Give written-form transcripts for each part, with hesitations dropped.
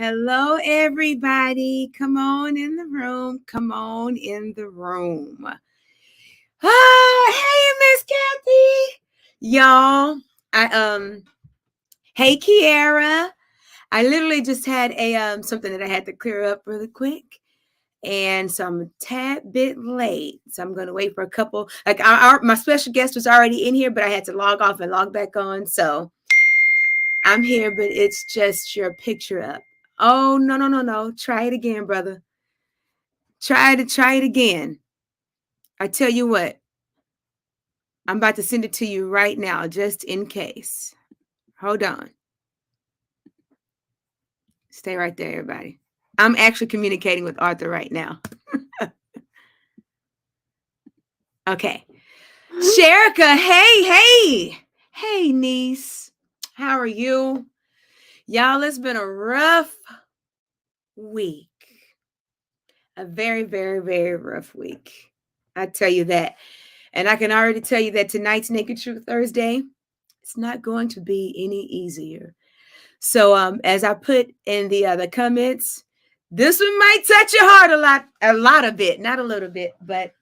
Hello, everybody. Come on in the room. Come on in the room. Hey, Miss Kathy. Y'all, hey, Kiara. I literally just had a something that I had to clear up really quick. And so I'm a tad bit late. So I'm going to wait for a couple. Like my special guest was already in here, but I had to log off and log back on. So I'm here, but it's just your picture up. Oh, no. Try it again, brother. Try it again. I tell you what, I'm about to send it to you right now, just in case. Hold on. Stay right there, everybody. I'm actually communicating with Arthur right now. Okay. Sherika, hey, niece. How are you? Y'all, it's been a rough week. A very, very, very rough week. I tell you that. And I can already tell you that tonight's Naked Truth Thursday, it's not going to be any easier. So as I put in the comments, this one might touch your heart a lot of bit, not a little bit, but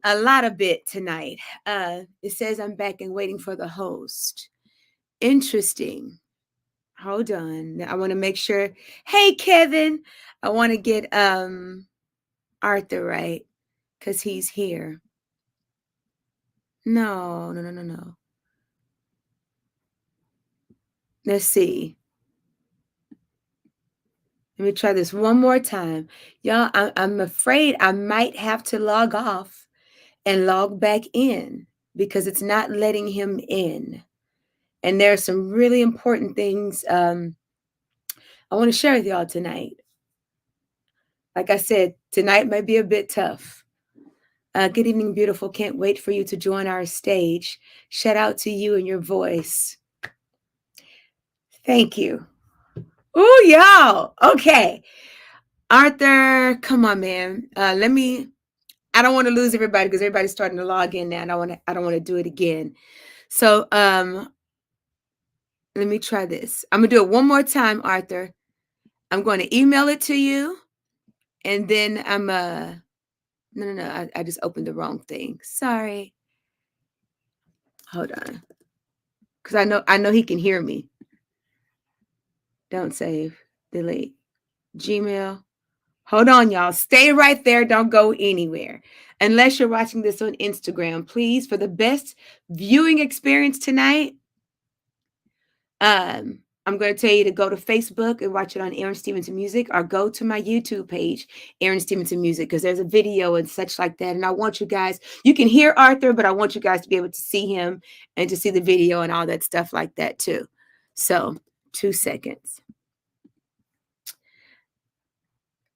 a lot of bit tonight. It says I'm back and waiting for the host. Interesting. Hold on. I want to make sure. Hey, Kevin. I want to get Arthur right because he's here. No. Let's see. Let me try this one more time. Y'all, I'm afraid I might have to log off and log back in because it's not letting him in. And there are some really important things I want to share with y'all tonight. Like I said, tonight might be a bit tough. Good evening, beautiful. Can't wait for you to join our stage. Shout out to you and your voice. Thank you. Ooh, y'all. Okay. Arthur, come on, man. I don't want to lose everybody because everybody's starting to log in now. And I don't want to do it again. So let me try this. I'm gonna do it one more time, Arthur. I'm going to email it to you. And then I'm no. I just opened the wrong thing. Sorry. Hold on. Because I know he can hear me. Don't save. Delete. Gmail. Hold on, y'all. Stay right there. Don't go anywhere. Unless you're watching this on Instagram, please, for the best viewing experience tonight, I'm going to tell you to go to Facebook and watch it on Aaron Stevenson Music, or go to my YouTube page, Aaron Stevenson Music, because there's a video and such like that. And I want you guys, you can hear Arthur, but I want you guys to be able to see him and to see the video and all that stuff like that too. So 2 seconds.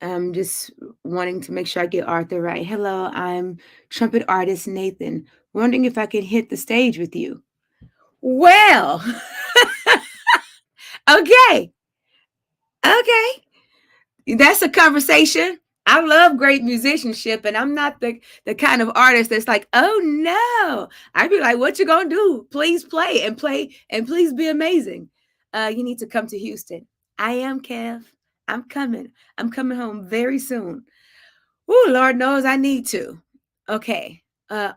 I'm just wanting to make sure I get Arthur right. Hello, I'm trumpet artist Nathan. Wondering if I can hit the stage with you. Well, okay. That's a conversation. I love great musicianship, and I'm not the kind of artist that's like, oh no. I'd be like, what you gonna do? Please play and please be amazing. You need to come to Houston. I am, Kev. I'm coming. I'm coming home very soon. Oh, Lord knows I need to. Okay.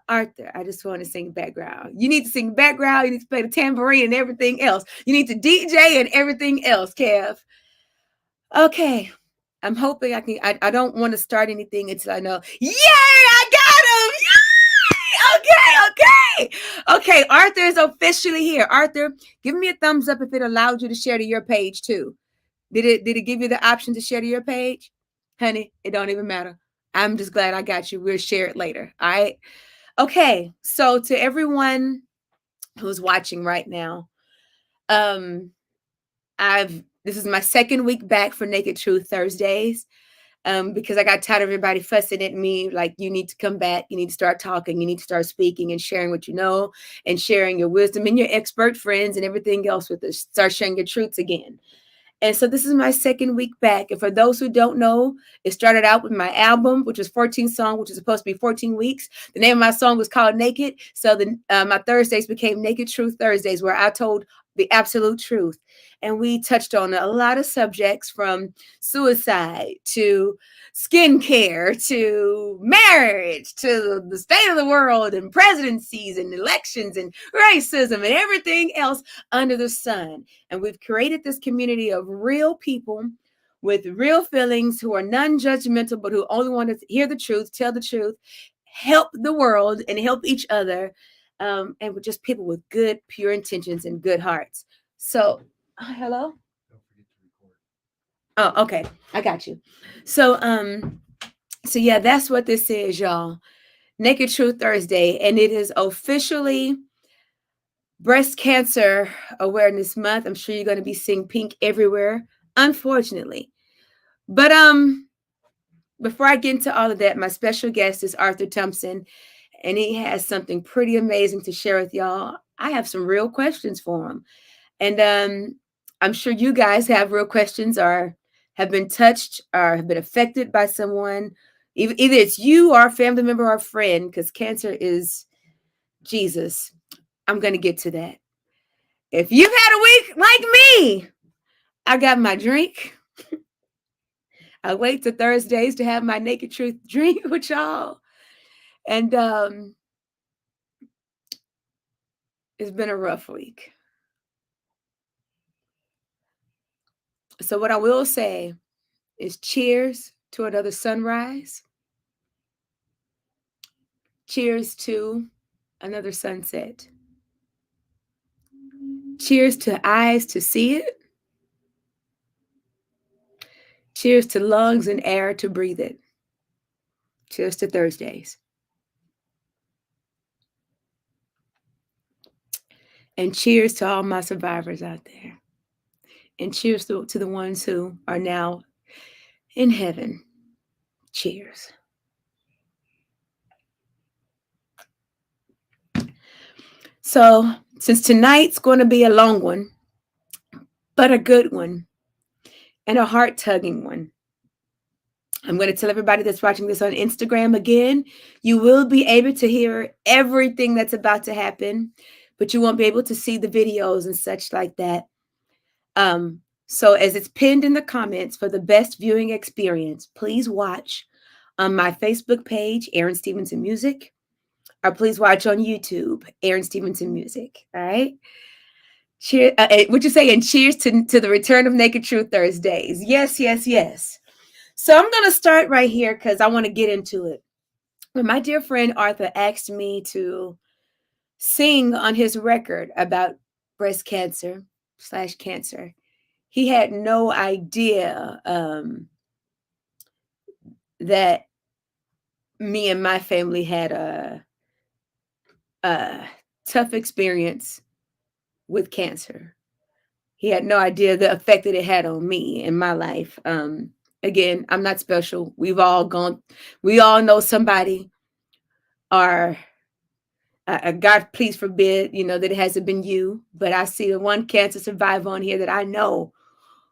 Arthur, I just want to sing background. You need to sing background. You need to play the tambourine and everything else. You need to DJ and everything else, Kev. Okay. I'm hoping I can. I don't want to start anything until I know. Yay! I got him! Yay! Okay. Arthur is officially here. Arthur, give me a thumbs up if it allowed you to share to your page too. Did it give you the option to share to your page? Honey, it don't even matter. I'm just glad I got you. We'll share it later. All right. Okay. So to everyone who's watching right now, this is my second week back for Naked Truth Thursdays. Because I got tired of everybody fussing at me, like, you need to come back, you need to start talking, you need to start speaking and sharing what you know and sharing your wisdom and your expert friends and everything else with us. Start sharing your truths again. And so this is my second week back. And for those who don't know, it started out with my album, which was 14 songs, which is supposed to be 14 weeks. The name of my song was called Naked. So my Thursdays became Naked Truth Thursdays, where I told the absolute truth. And we touched on a lot of subjects from suicide to skincare to marriage to the state of the world and presidencies and elections and racism and everything else under the sun. And we've created this community of real people with real feelings who are non-judgmental, but who only want to hear the truth, tell the truth, help the world and help each other. And with just people with good, pure intentions and good hearts. So, hello. Oh, okay, I got you. So, so yeah, that's what this is, y'all. Naked Truth Thursday, and it is officially Breast Cancer Awareness Month. I'm sure you're going to be seeing pink everywhere, unfortunately. But before I get into all of that, my special guest is Arthur Thompson, and he has something pretty amazing to share with y'all. I have some real questions for him. And I'm sure you guys have real questions or have been touched or have been affected by someone. Either it's you or a family member or a friend, because cancer is Jesus. I'm going to get to that. If you've had a week like me, I got my drink. I wait to Thursdays to have my Naked Truth drink with y'all. And it's been a rough week. So what I will say is cheers to another sunrise. Cheers to another sunset. Cheers to eyes to see it. Cheers to lungs and air to breathe it. Cheers to Thursdays. And cheers to all my survivors out there. And cheers to the ones who are now in heaven. Cheers. So, since tonight's going to be a long one, but a good one, and a heart-tugging one, I'm going to tell everybody that's watching this on Instagram again, you will be able to hear everything that's about to happen, but you won't be able to see the videos and such like that. So as it's pinned in the comments for the best viewing experience, please watch on my Facebook page, Aaron Stevenson Music, or please watch on YouTube, Aaron Stevenson Music. All right. Cheer, what you say? And cheers to the return of Naked Truth Thursdays. Yes, yes, yes. So I'm going to start right here because I want to get into it. When my dear friend Arthur asked me to sing on his record about breast cancer/cancer, he had no idea that me and my family had a tough experience with cancer. He had no idea the effect that it had on me in my life. Again, I'm not special. We all know somebody, or God, please forbid, that it hasn't been you, but I see the one cancer survivor on here that I know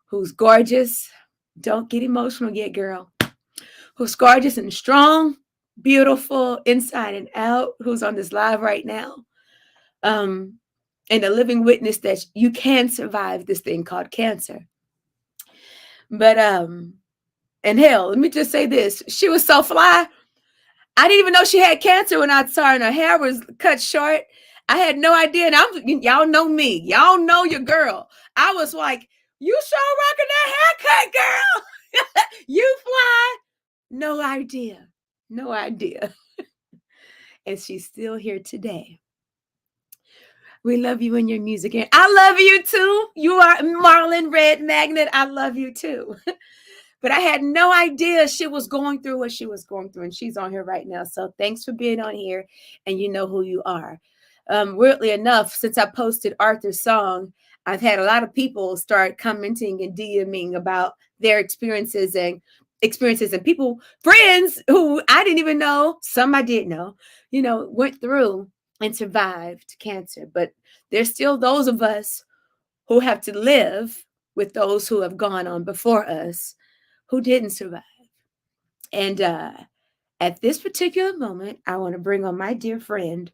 who's gorgeous. Don't get emotional yet, girl. Who's gorgeous and strong, beautiful, inside and out, who's on this live right now. And a living witness that you can survive this thing called cancer. But and hell, let me just say this. She was so fly. I didn't even know she had cancer when I saw her, and her hair was cut short. I had no idea. And y'all know me. Y'all know your girl. I was like, you sure rocking that haircut, girl. You fly. No idea. No idea. And she's still here today. We love you and your music. And I love you too. You are Marlon Red Magnet. I love you too. But I had no idea she was going through what she was going through. And she's on here right now. So thanks for being on here. And you know who you are. Weirdly enough, since I posted Arthur's song, I've had a lot of people start commenting and DMing about their experiences and people, friends who I didn't even know, some I did know, went through and survived cancer. But there's still those of us who have to live with those who have gone on before us who didn't survive. And at this particular moment, I want to bring on my dear friend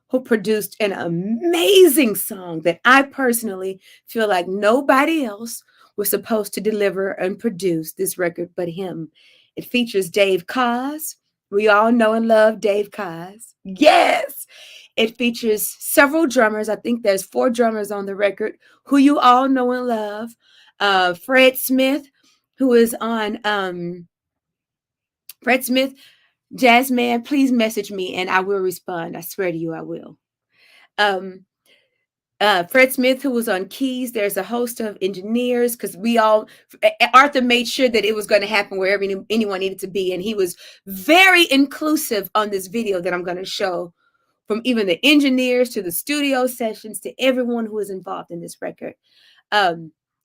who produced an amazing song that I personally feel like nobody else was supposed to deliver and produce this record but him. It features Dave Koz. We all know and love Dave Koz. Yes. It features several drummers. I think there's 4 drummers on the record who you all know and love. Fred Smith, who is on Fred Smith, Jazz Man, please message me and I will respond. I swear to you, I will. Um, Fred Smith, who was on keys. There's a host of engineers because Arthur made sure that it was going to happen wherever anyone needed to be. And he was very inclusive on this video that I'm going to show, from even the engineers to the studio sessions to everyone who was involved in this record.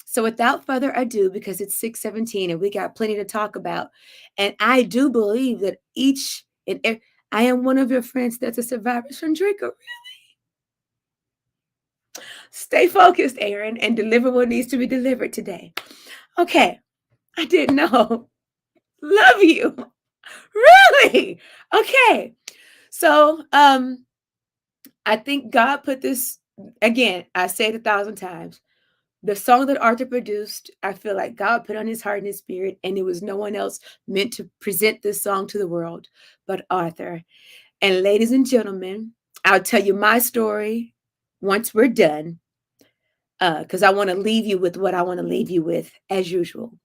So without further ado, because it's 6:17 and we got plenty to talk about, and I do believe that I am one of your friends that's a survivor, Chandrika. Stay focused, Aaron, and deliver what needs to be delivered today. Okay, I didn't know. Love you. Really? Okay. So, I think God put this, again, I say it 1,000 times. The song that Arthur produced, I feel like God put on his heart and his spirit, and it was no one else meant to present this song to the world but Arthur. And ladies and gentlemen, I'll tell you my story once we're done, because I want to leave you with what I want to leave you with, as usual.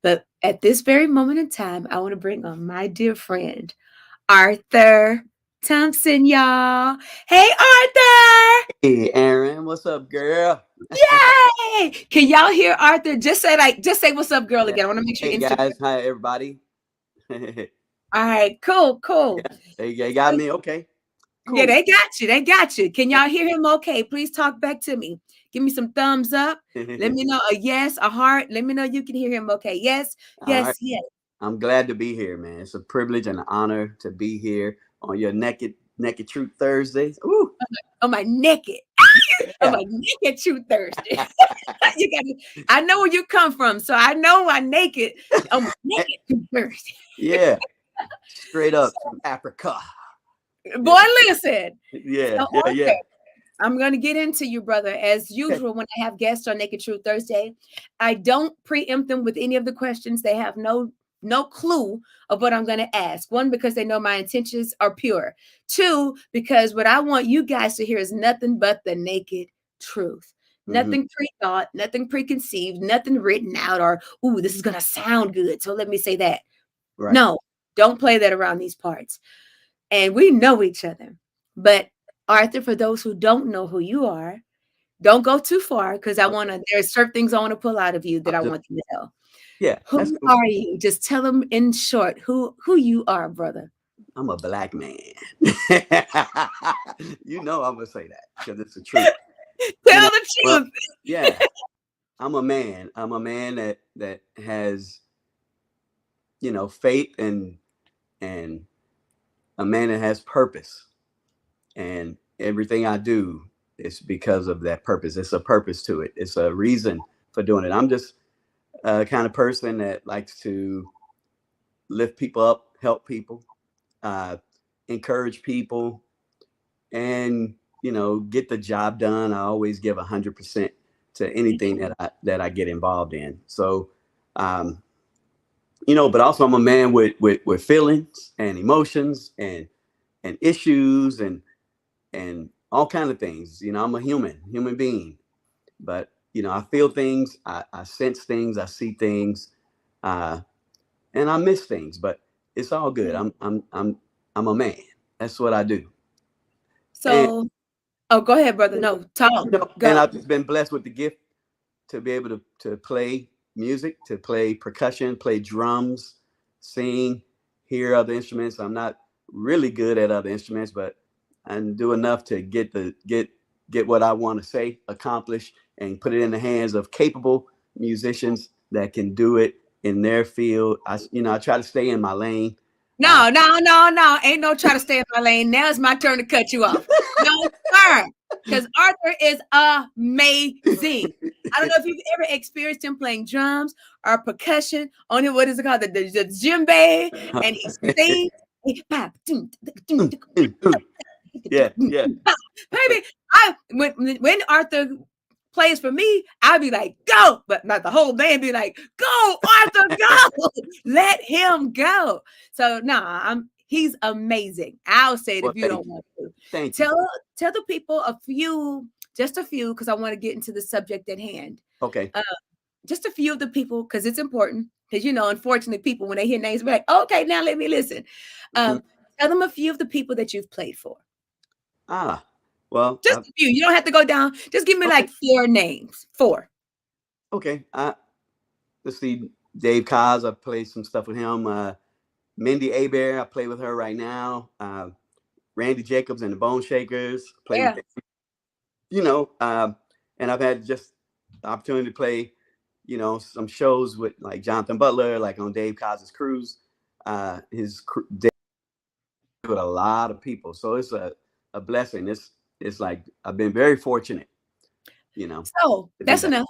But at this very moment in time, I want to bring on my dear friend, Arthur Thompson, y'all. Hey, Arthur! Hey, Aaron, what's up, girl? Yay! Can y'all hear Arthur? Just say what's up, girl, Yeah. again. I want to make sure Hey, Instagram. guys. Hi, everybody. All right, cool. Hey, you got me? Okay. Cool. Yeah, they got you. Can y'all hear him okay? Please talk back to me. Give me some thumbs up. Let me know a yes, a heart. Let me know you can hear him okay. Yes, All right. yes. I'm glad to be here, man. It's a privilege and an honor to be here on your Naked Truth Thursdays. Ooh. On my naked. On my naked Truth Thursday. I know where you come from, so I know I'm naked. On my naked Truth Thursday. Yeah. Straight up from Africa. Boy, listen. Yeah. So, Yeah. I'm going to get into you, brother. As usual, when I have guests on Naked Truth Thursday, I don't preempt them with any of the questions. They have no clue of what I'm going to ask. 1, because they know my intentions are pure. 2, because what I want you guys to hear is nothing but the naked truth. Nothing pre-thought, nothing preconceived, nothing written out or, ooh, this is going to sound good, so let me say that. Right. No, don't play that around these parts. And we know each other. But Arthur, for those who don't know who you are, don't go too far, because there's certain things I want to pull out of you that I want them to know. Yeah. Who are you? Just tell them in short who you are, brother. I'm a black man. You know I'm gonna say that because it's the truth. Tell the truth. Yeah. I'm a man. I'm a man that has, faith and a man that has purpose. And everything I do is because of that purpose. It's a purpose to it. It's a reason for doing it. I'm just a kind of person that likes to lift people up, help people, encourage people, and get the job done. I always give 100% to anything that I get involved in. So, but also I'm a man with feelings and emotions and issues and all kinds of things. I'm a human being, but I feel things, I sense things, I see things, and I miss things, but it's all good. I'm a man. That's what I do. So, go ahead, brother. No, talk. And I've just been blessed with the gift to be able to play music, to play percussion, play drums, sing, hear other instruments. I'm not really good at other instruments, but I do enough to get what I want to say accomplished and put it in the hands of capable musicians that can do it in their field. I try to stay in my lane. No. Ain't no try to stay in my lane. Now it's my turn to cut you off. No, sir. Because Arthur is amazing. I don't know if you've ever experienced him playing drums or percussion on what is it called? The djembe. And he sings. Yeah, yeah. Baby, when Arthur plays for me, I'll be like, go, but not the whole band be like, go, Arthur, go, let him go. So he's amazing. I'll say it Well, if you thank don't you. want to. Thank you. Tell the people just a few, because I want to get into the subject at hand. Okay. Just a few of the people, because it's important. Because unfortunately, people when they hear names, be like, okay, now let me listen. Mhm. Tell them a few of the people that you've played for. Well, Just a few. You don't have to go down. Just give me okay. like 4 names. 4. Okay. Let's see. Dave Kaz, I played some stuff with him. Mindy Abear, I play with her right now. Randy Jacobs and the Bone Shakers, play with Yeah. them. And I've had just the opportunity to play, some shows with like Jonathan Butler, like on Dave Kaz's cruise. With a lot of people, so it's a blessing. It's like I've been very fortunate, So to do that's that. enough.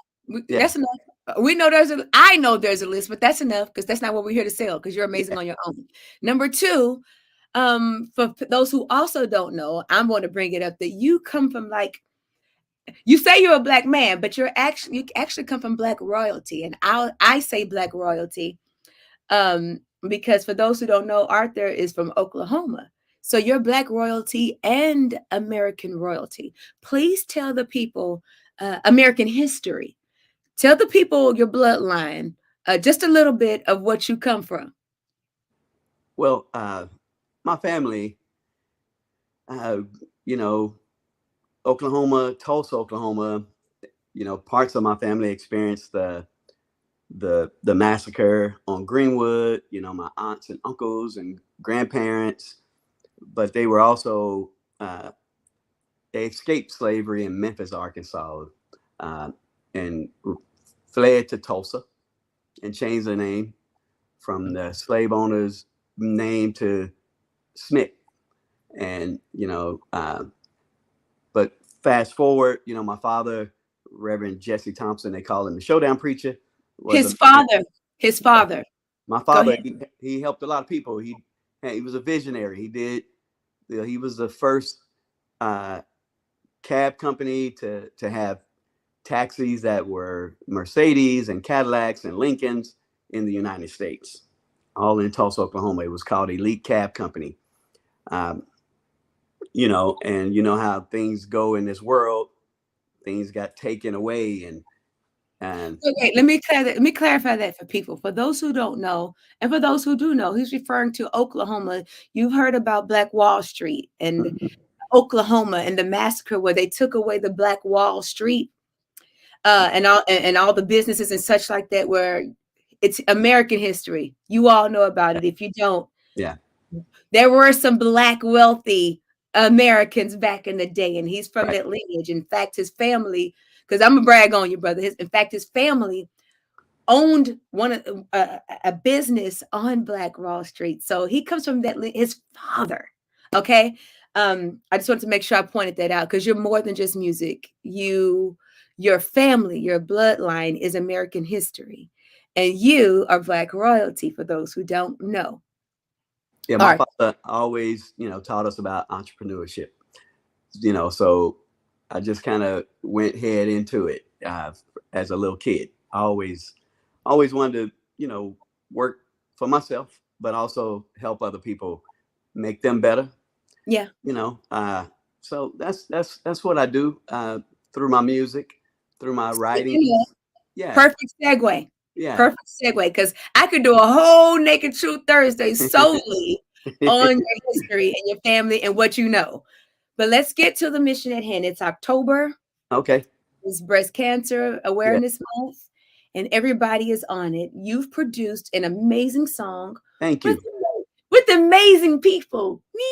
Yeah. That's enough. I know there's a list, but that's enough because that's not what we're here to sell, because you're amazing on your own. Number 2, for those who also don't know, I'm going to bring it up that you come from you say you're a black man, but you actually come from black royalty. And I say black royalty because for those who don't know, Arthur is from Oklahoma. So you're black royalty and American royalty. Please tell the people American history. Tell the people your bloodline, just a little bit of what you come from. Well, my family, uh, you know, Oklahoma, Tulsa, Oklahoma. Parts of my family experienced the massacre on Greenwood. My aunts and uncles and grandparents, but they were also they escaped slavery in Memphis, Arkansas, uh, and fled to Tulsa and changed their name from the slave owner's name to Smith. And but fast forward, my father, Reverend Jesse Thompson, they call him the Showdown Preacher, was His a father, his father. my Go father. ahead. He helped a lot of people. He was a visionary. He was the first cab company to have taxis that were Mercedes and Cadillacs and Lincolns in the United States, all in Tulsa, Oklahoma. It was called Elite Cab Company. Um, and you know how things go in this world. Things got taken away, and Okay, let me clarify that for people. For those who don't know, and for those who do know, he's referring to Oklahoma. You've heard about Black Wall Street and Oklahoma and the massacre where they took away the Black Wall Street and all the businesses and such like that, where it's American history. You all know about it. If you don't, yeah, there were some black wealthy Americans back in the day, and he's from right. that lineage. In fact, his family, because I'm gonna brag on you, brother. In fact, his family owned a business on Black Wall Street. So he comes from his father. Okay. I just wanted to make sure I pointed that out, because you're more than just music. Your family, your bloodline is American history, and you are Black royalty, for those who don't know. Yeah, All my right. father always, taught us about entrepreneurship. So I just kind of went head into it as a little kid. I always wanted to, work for myself, but also help other people, make them better. Yeah. So that's what I do through my music, through my Speaking of, writings. Yeah, perfect segue. yeah. Perfect segue, because I could do a whole Naked Truth Thursday solely on your history and your family and what you know. But let's get to the mission at hand. It's October. Okay. It's Breast Cancer Yeah. Awareness Month, and everybody is on it. You've produced an amazing song Thank with you. with amazing people. Me,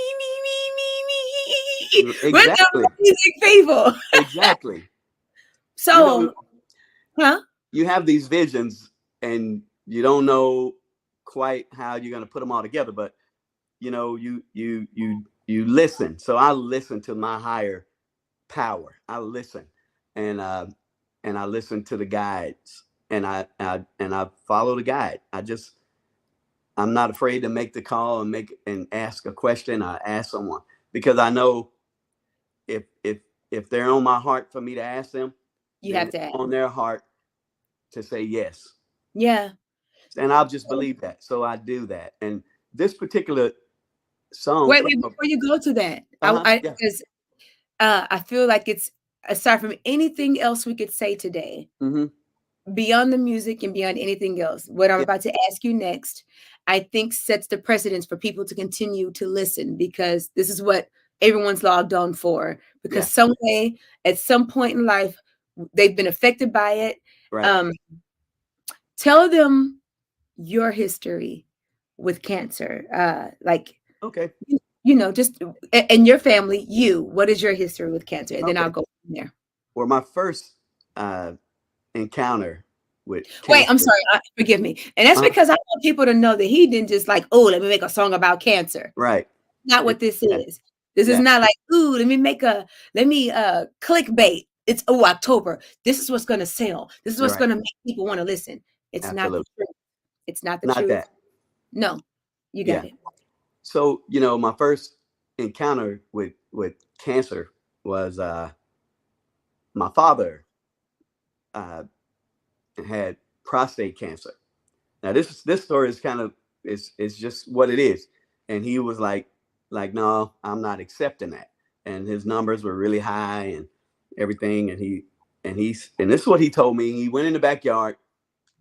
with Exactly. amazing people. Exactly. You know, So, huh? you have these visions and you don't know quite how you're going to put them all together, but you listen. So I listen to my higher power. I listen, and I listen to the guides, and I follow the guide. I'm not afraid to make the call and ask a question. I ask someone because I know if they're on my heart for me to ask them, You then have it's to. on their heart to say yes. Yeah. And I'll just believe that. So I do that. And this particular song Wait, came wait, up. before you go to that, Yeah. because I feel like it's aside from anything else we could say today, Mm-hmm. beyond the music and beyond anything else, what I'm Yeah. about to ask you next, I think sets the precedence for people to continue to listen because this is what everyone's logged on for. Because Yeah. some way, at some point in life, they've been affected by it. Right. Um, tell them your history with cancer. Like, Okay. just and your family, what is your history with cancer? And then I'll Okay. go from there. Well, my first encounter with Wait, I'm cancer. sorry. Forgive me. And that's Uh, because I want people to know that he didn't just like, oh, let me make a song about cancer. right. Not Yeah. what this Yeah. is. This is Yeah. not like, ooh, let me clickbait. It's October. This is what's gonna sell. This is what's Right. gonna make people want to listen. It's not the Absolutely. truth. It's not the Not truth. that. No, you got Yeah. it. So, my first encounter with cancer was my father uh, had prostate cancer. Now this story is kind of is just what it is. And he was like, no, I'm not accepting that. And his numbers were really high and everything. And this is what he told me. He went in the backyard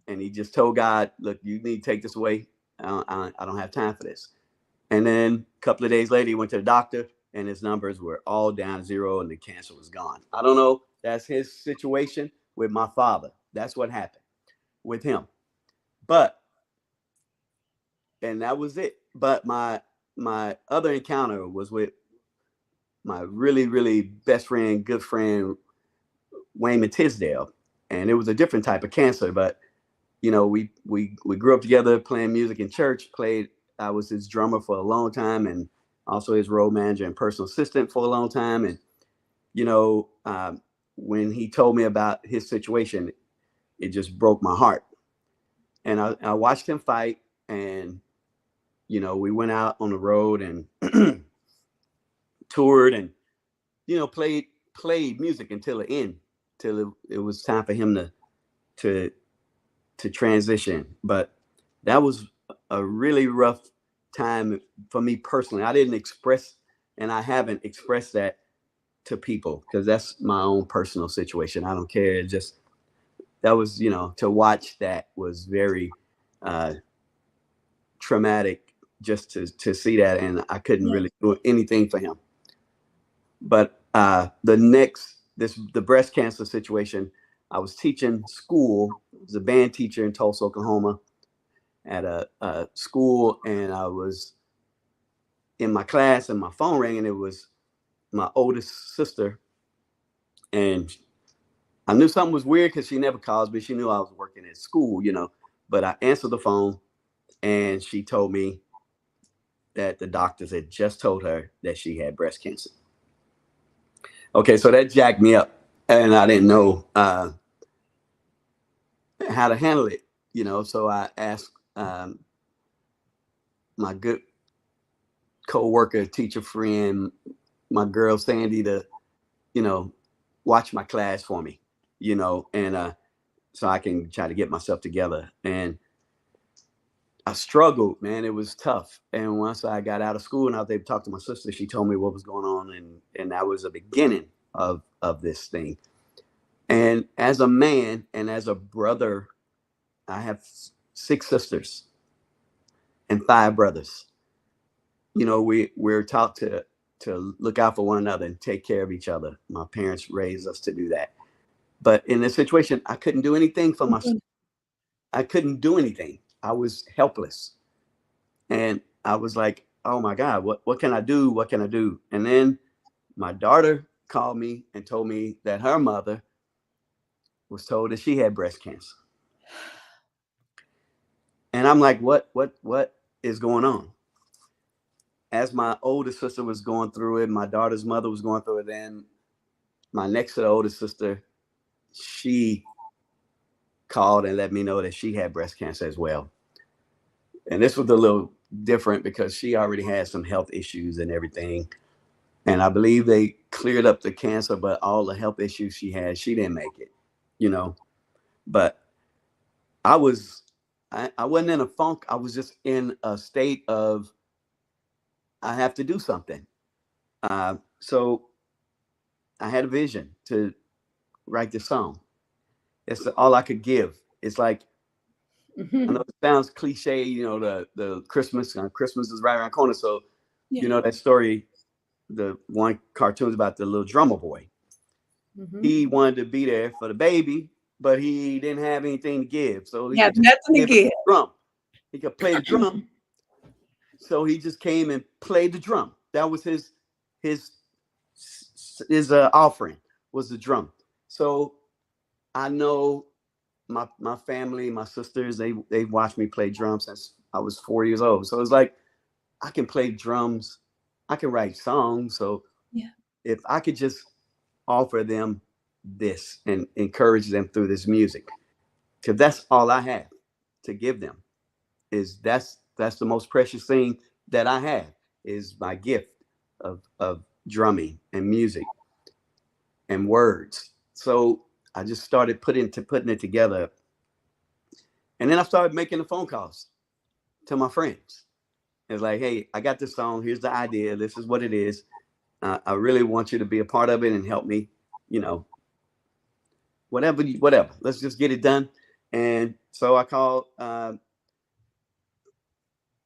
and he just told God, look, you need to take this away. I don't have time for this. And then a couple of days later, he went to the doctor and his numbers were all down to zero and the cancer was gone. I don't know. That's his situation with my father. That's what happened with him. But, and that was it. But my other encounter was with my really, really best friend, good friend, Wayman Tisdale. And it was a different type of cancer, but we grew up together playing music in church, I was his drummer for a long time and also his road manager and personal assistant for a long time. And, you know, um, when he told me about his situation, it just broke my heart. And I watched him fight and, we went out on the road and toured and, played music until the end, till it was time for him to to transition. But that was a really rough time for me personally. I didn't express, and I haven't expressed that to people because that's my own personal situation. I don't care. It just that was, to watch that was very uh, traumatic just to see that, and I couldn't Yeah. really do anything for him. But the breast cancer situation, I was teaching school. I was a band teacher in Tulsa, Oklahoma, at a school, and I was in my class, and my phone rang, and it was my oldest sister, and I knew something was weird because she never calls me. She knew I was working at school, But I answered the phone, and she told me that the doctors had just told her that she had breast cancer. Okay, so that jacked me up, and I didn't know how to handle it, So I asked my good co-worker, teacher friend, my girl Sandy to, you know, watch my class for me, and so I can try to get myself together. And I struggled, man. It was tough. And once I got out of school and I was able to talk to my sister, she told me what was going on, and that was the beginning of this thing. And as a man and as a brother, I have 6 sisters and 5 brothers. We're taught to look out for one another and take care of each other. My parents raised us to do that. But in this situation, I couldn't do anything for myself. I couldn't do anything. I was helpless. And I was like, oh my God, what can I do? What can I do? And then my daughter called me and told me that her mother was told that she had breast cancer. And I'm like, what is going on? As my older sister was going through it, my daughter's mother was going through it, then my next to the older sister, she called and let me know that she had breast cancer as well. And this was a little different because she already had some health issues and everything. And I believe they cleared up the cancer, but all the health issues she had, she didn't make it, you know. But I was, I wasn't in a funk. I was just in a state of, I have to do something. So I had a vision to write this song. It's all I could give. It's like, I know it sounds cliche, you know, the Christmas is right around the corner. So, Yeah. you know, that story, the one cartoon's about the little drummer boy. He wanted to be there for the baby, but he didn't have anything to give. So he You have could just nothing to give give. the drum. He could play the drum. So he just came and played the drum. That was his offering, was the drum. So I know my family, my sisters, they watched me play drums since I was 4 years old. So it's like, I can play drums, I can write songs. So Yeah. if I could just offer them this and encourage them through this music, because that's all I have to give them, is that's the most precious thing that I have, is my gift of drumming and music and words. So I just started putting it together, and then I started making the phone calls to my friends. It's like, hey, I got this song. Here's the idea. This is what it is. I really want you to be a part of it and help me. You know, whatever. Let's just get it done. And so I called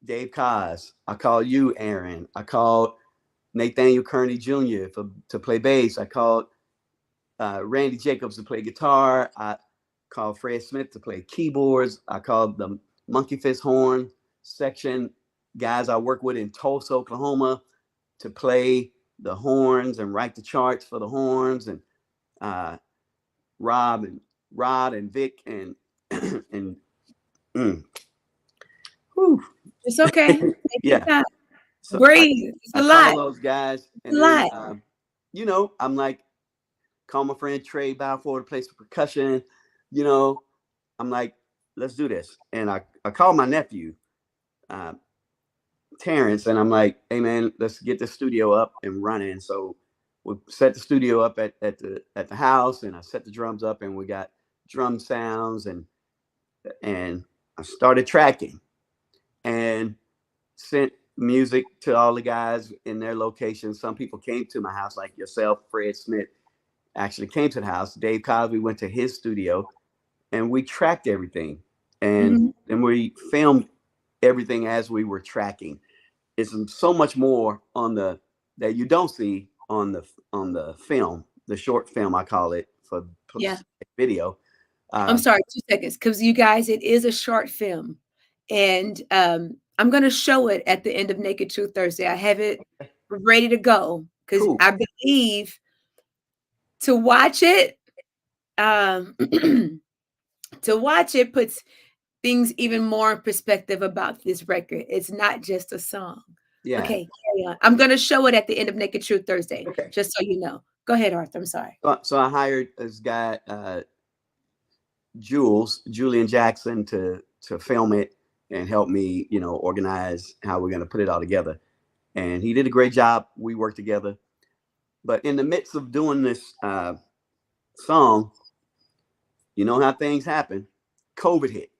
Dave Kaz. I called you, Aaron. I called Nathaniel Kearney Jr. to play bass. I called Randy Jacobs to play guitar. I called Fred Smith to play keyboards. I called the Monkey Fist horn section guys I work with in Tulsa, Oklahoma, to play the horns and write the charts for the horns, and uh, Rod and Vic and and whew. It's okay. Take your Yeah. time. So Breathe. It's I a call lot. those guys, It's and a then lot. you know, I'm like, call my friend Trey Balfour to play some percussion. You know, I'm like, let's do this. And I called my nephew, uh, Terrence, and I'm like, hey man, let's get the studio up and running. So we set the studio up at the house, and I set the drums up, and we got drum sounds, and I started tracking and sent music to all the guys in their locations. Some people came to my house, like yourself. Fred Smith actually came to the house. Dave Cosby went to his studio, and we tracked everything, and Mhm. then we filmed everything as we were tracking. It's so much more on the that you don't see on the film, the short film I call it, for Yeah. video. I'm Uh, sorry, 2 seconds, because you guys, it is a short film, and, I'm gonna show it at the end of Naked Truth Thursday. I have it ready to go because cool. I believe to watch it, um, to watch it puts things even more in perspective about this record. It's not just a song. Yeah. Okay, carry on. I'm gonna show it at the end of Naked Truth Thursday, Okay. just so you know. Go ahead, Arthur, I'm sorry. So I hired this guy, Julian Jackson, to film it and help me, you know, organize how we're going to put it all together. And he did a great job. We worked together. But in the midst of doing this song, you know how things happen. COVID hit.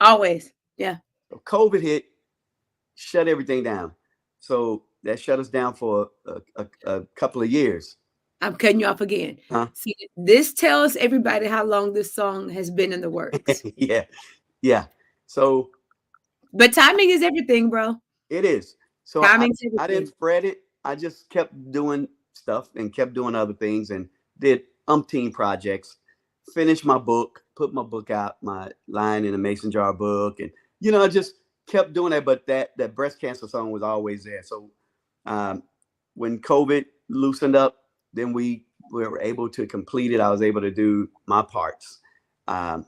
Always. Yeah. So COVID hit, shut everything down. So that shut us down for a couple of years. I'm cutting you off again. Huh? See, this tells everybody how long this song has been in the works. Yeah. Yeah. So But timing is everything, bro. it is. So Timing's I everything. didn't fret it. I just kept doing stuff and kept doing other things, and did umpteen projects. Finished my book, put my book out, my line in a mason jar book, and you know, I just kept doing that. But that breast cancer song was always there. So um, when COVID loosened up, then we were able to complete it. I was able to do my parts. Um,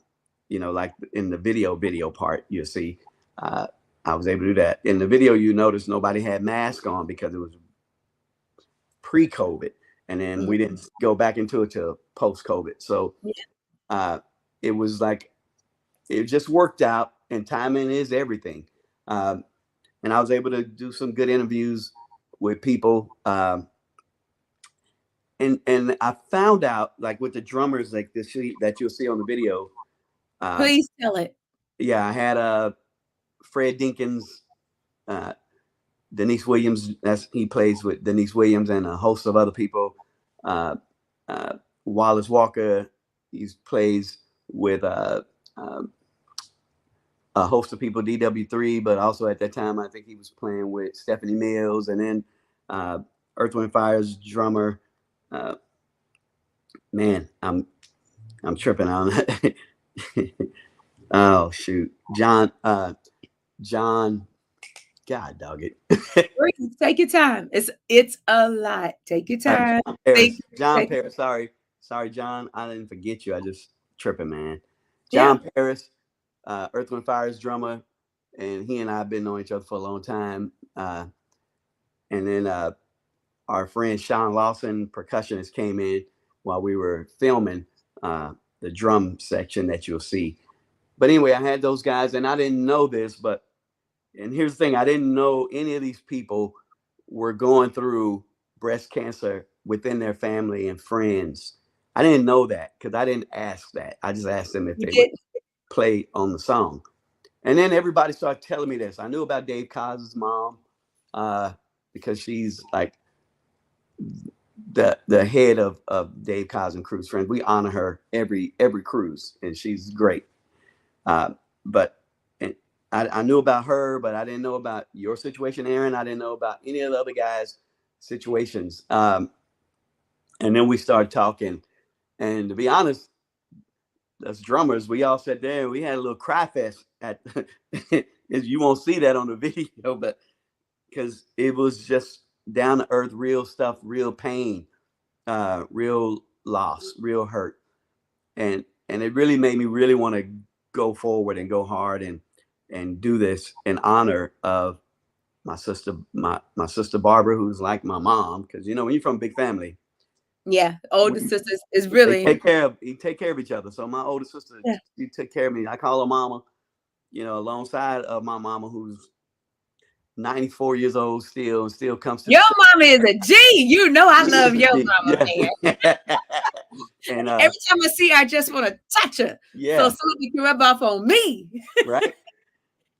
you know, like in the video part, you'll see. Uh, I was able to do that. In the video, you notice nobody had masks on because it was pre-COVID, and then we didn't go back into it till post-COVID. So Yeah. uh, it was like, it just worked out, and timing is everything. And I was able to do some good interviews with people. and I found out, like, with the drummers, like this that you'll see on the video. Uh, Please tell it. yeah, I had Fred Dinkins, uh, Denise Williams. He plays with Denise Williams and a host of other people. Uh, uh, Wallace Walker, he plays with um, a host of people, DW3, but also at that time I think he was playing with Stephanie Mills, and then Earth, Wind, Fire's drummer. Uh, man, I'm tripping on that. Oh shoot, John. God dog it. Breathe. Take your time. It's a lot. Take your time. John Think. Paris. John Take, Paris. Sorry, John. I didn't forget you. I just tripping, man. yeah. John Paris, Earth, Wind, Fire's drummer, and he and I have been knowing each other for a long time. And then our friend Sean Lawson, percussionist, came in while we were filming the drum section that you'll see. But anyway, I had those guys, and I didn't know this, and here's the thing: I didn't know any of these people were going through breast cancer within their family and friends. I didn't know that because I didn't ask that. I just asked them if You they would did. play on the song. And then everybody started telling me this. I knew about Dave Cos's mom because she's like the head of Dave Cos and Cruise Friends. We honor her every cruise, and she's great. But and I knew about her, but I didn't know about your situation, Aaron. I didn't know about any of the other guys' situations. And then we started talking. And to be honest, us drummers, we all sat there and we had a little cry fest at you won't see that on the video, but because it was just down to earth, real stuff, real pain, real loss, real hurt. And it really made me really want to go forward and go hard and do this in honor of my sister, my sister Barbara, who's like my mom. Because when you're from a big family, Yeah. Older we, sisters is they really. take care of each other. So my older sister, Yeah. she took care of me. I call her mama, alongside of my mama, who's 94 years old still, and still comes to the Your show. mama is a G. You know I love your mama, man. Yeah. And Every time I see her, I just want to touch her. So yeah, somebody can rub off on me. right.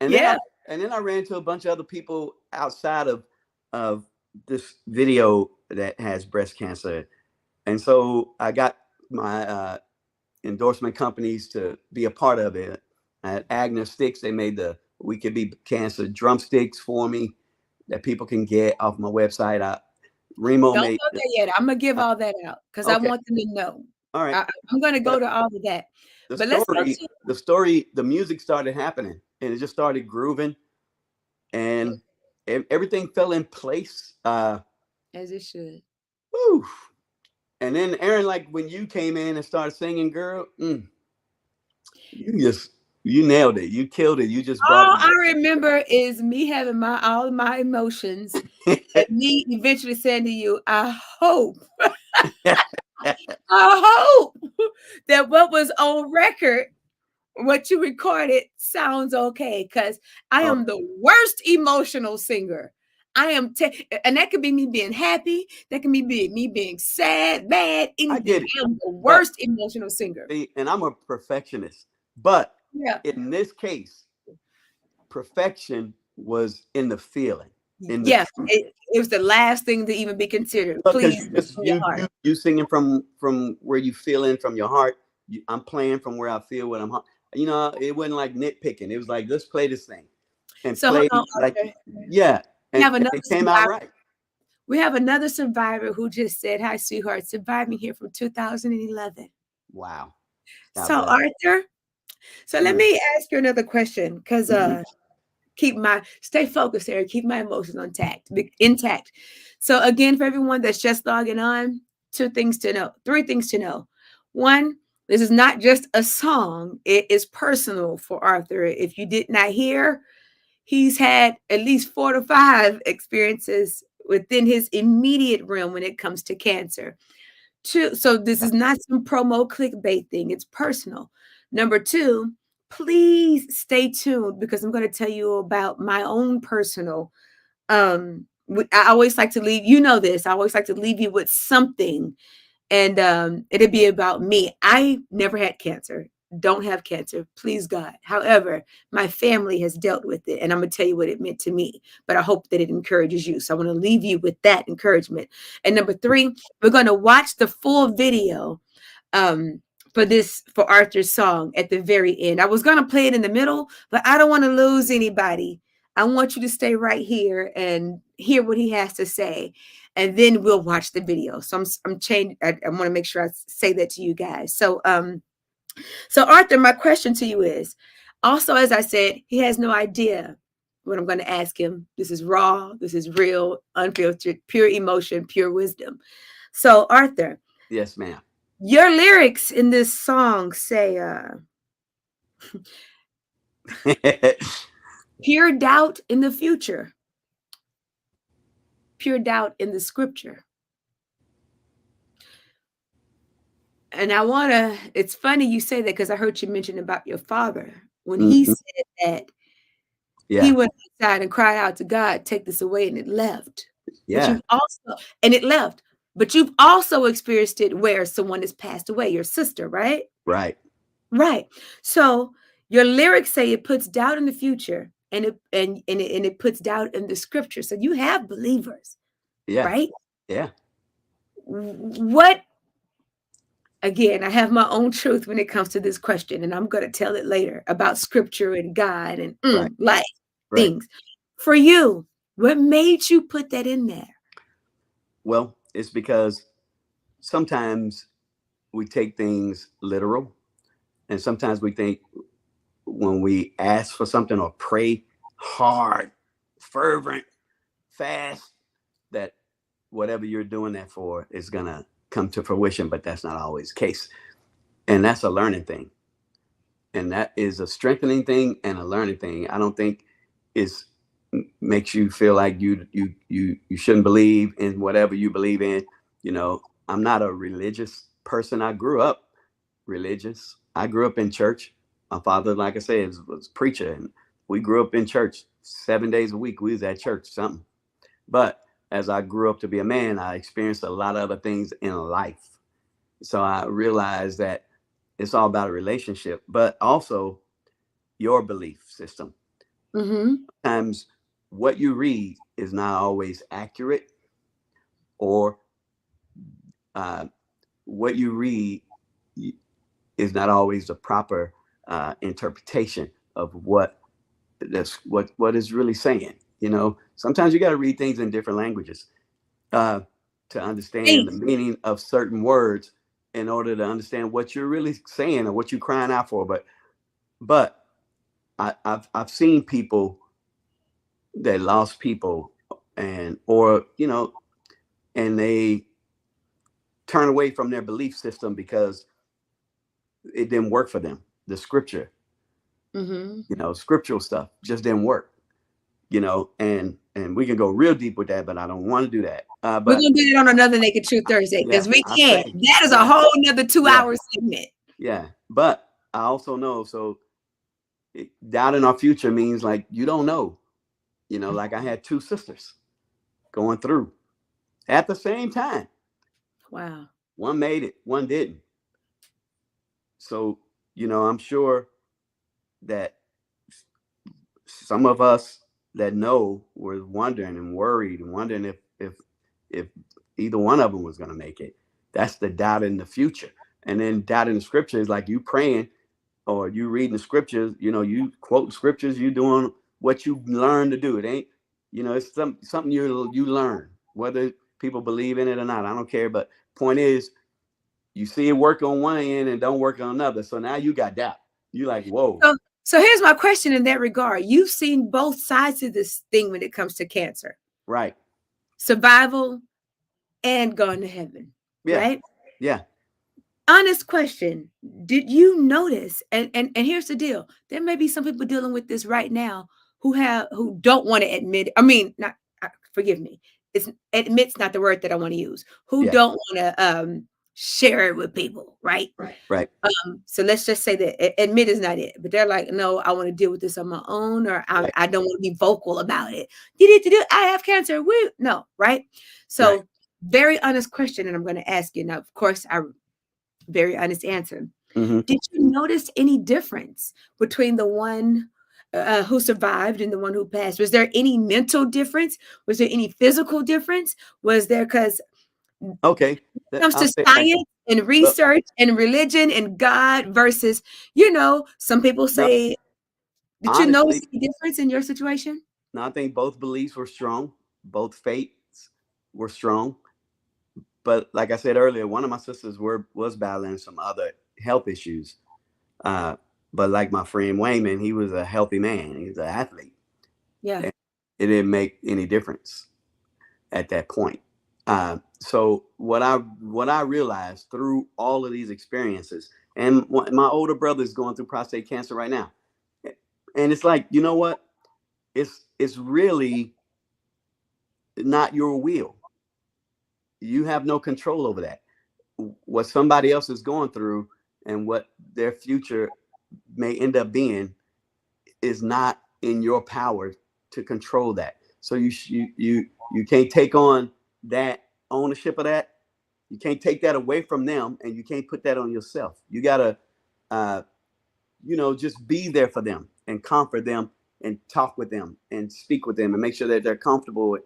And Yeah. then I ran into a bunch of other people outside of this video that has breast cancer, and so I got my endorsement companies to be a part of it. At Agnes Sticks, they made the We Could Be Cancer drumsticks for me that people can get off my website. Remo Don't made. go there yet. I'm gonna give all that out because I Okay, want them to know. all right. I'm gonna go But to all of that. the But let's go story, to the music started happening, and it just started grooving, and everything fell in place. as it should. Whew. And then Aaron, like when you came in and started singing, girl, you nailed it. You killed it. You just brought All I remember is me having all of my emotions and it. me eventually saying to you, I hope that what was on record, what you recorded sounds okay. Cause I Oh, am the worst emotional singer. And that could be me being happy. That can be me being sad, mad, I anything. get it. I am the But worst emotional singer. see, and I'm a perfectionist. But Yeah. in this case, perfection was in the feeling, in the Yeah. truth. It was the last thing to even be considered. Because Please, just from your heart. you singing from where you feeling from your heart. I'm playing from where I feel what I'm. It wasn't like nitpicking. It was like, let's play this thing and So hold play on, like, Arthur. yeah, We and have another it came out survivor. right. We have another survivor who just said, "Hi, sweetheart, surviving here from 2011." Wow. God So bless. Arthur, so let Mm, me ask you another question, because mhm. stay focused here, keep my emotions intact. So again, for everyone that's just logging on, three things to know. One, this is not just a song; it is personal for Arthur. If you did not hear, he's had at least 4 to 5 experiences within his immediate realm when it comes to cancer. Two, so this is not some promo clickbait thing, it's personal. Number two, please stay tuned because I'm going to tell you about my own personal I always like to leave, you know this, I always like to leave you with something, and it'd be about me. I never had cancer, don't have cancer, please God. However, my family has dealt with it, and I'm gonna tell you what it meant to me. But I hope that it encourages you. So I want to leave you with that encouragement. And number three, we're gonna watch the full video um for Arthur's song at the very end. I was gonna play it in the middle, but I don't want to lose anybody. I want you to stay right here and hear what he has to say, and then we'll watch the video. So I'm changing. I want to make sure I say that to you guys. So Arthur, my question to you is, also, as I said, he has no idea what I'm going to ask him. This is raw, this is real, unfiltered, pure emotion, pure wisdom. So Arthur, Yes, ma'am. your lyrics in this song say pure doubt in the future, pure doubt in the scripture. And I want to, it's funny you say that because I heard you mention about your father when he Mhm. said that he Yeah, went outside and cried out to God, take this away, and it left. But yeah, you've also, and it left, but you've also experienced it where someone has passed away, your sister, right? right. Right. So your lyrics say it puts doubt in the future, and it puts doubt in the scripture. So you have believers, Yeah, right? yeah, What, again, I have my own truth when it comes to this question, and I'm going to tell it later about scripture and God and right, life right. things. For you, what made you put that in there? Well, it's because sometimes we take things literal, and sometimes we think when we ask for something or pray hard, fervent, fast, that whatever you're doing that for is gonna come to fruition, but that's not always the case. And that's a learning thing. And that is a strengthening thing and a learning thing. I don't think it's makes you feel like you shouldn't believe in whatever you believe in. You know, I'm not a religious person. I grew up religious. I grew up in church. My father, like I said, was a preacher, and we grew up in church 7 days a week. We was at church, something. But as I grew up to be a man, I experienced a lot of other things in life. So I realized that it's all about a relationship, but also your belief system. Mm-hmm. Sometimes what you read is not always accurate, or uh, what you read is not always the proper interpretation of what is really saying. You know, sometimes you got to read things in different languages uh, to understand the Thanks. meaning of certain words in order to understand what you're really saying or what you're crying out for. But I've seen people that lost people, and or and they turn away from their belief system because it didn't work for them. The scripture, Mm-hmm. scriptural stuff just didn't work. And we can go real deep with that, but I don't want to do that. We're But gonna do it on another Naked Truth Thursday yeah, because we I can't. say, That is a yeah, whole nother two yeah, hour segment. yeah. But I also know, so doubt in our future means like you don't know. Like I had two sisters going through at the same time. Wow. One made it, one didn't. So, I'm sure that some of us that know were wondering and worried and wondering if either one of them was going to make it. That's the doubt in the future. And then doubt in the scripture is like you praying or you reading the scriptures, you quote scriptures, you doing what you learn to do. It ain't, it's something you learn, whether people believe in it or not. I don't care. But point is, you see it work on one end and don't work on another. So now you got doubt. You like, whoa. So here's my question in that regard. You've seen both sides of this thing when it comes to cancer. Right. Survival and going to heaven. Yeah. Right? Yeah. Honest question. Did you notice? And here's the deal. There may be some people dealing with this right now who don't want to admit it. I mean, not forgive me. It's admit's not the word that I want to use. Who Yeah. don't want to share it with people, right? Right. So let's just say that admit is not it, but they're like, no, I want to deal with this on my own, or Right. I don't want to be vocal about it. Did I have cancer? Woo. No, right? Right. So very honest question, and I'm going to ask you now. Of course, I very honest answer. Hmm. Did you notice any difference between the one who survived and the one who passed? Was there any mental difference? Was there any physical difference? Was there, because Okay. it comes I'll to say it like this. science and Well, research and religion and God versus, some people no, say, did you notice honestly, any difference in your situation? no, I think both beliefs were strong. Both faiths were strong. But like I said earlier, one of my sisters was battling some other health issues. Uh, but like my friend Wayman, he was a healthy man. He was an athlete. Yeah. And it didn't make any difference at that point. So what I realized through all of these experiences, and my older brother is going through prostate cancer right now, and it's like, you know what? It's really not your will. You have no control over that. What somebody else is going through and what their future may end up being is not in your power to control that. So you can't take on that ownership of that. You can't take that away from them, and you can't put that on yourself. You gotta, uh, just be there for them and comfort them and talk with them and speak with them and make sure that they're comfortable with,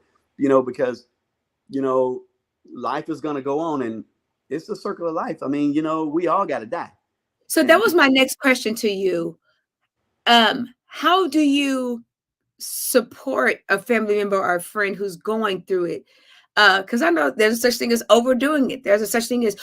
because you know life is gonna go on, and it's the circle of life. I mean, we all gotta die, So that and was my next question to you. How do you support a family member or a friend who's going through it? Because I know there's a such thing as overdoing it. There's a such thing as,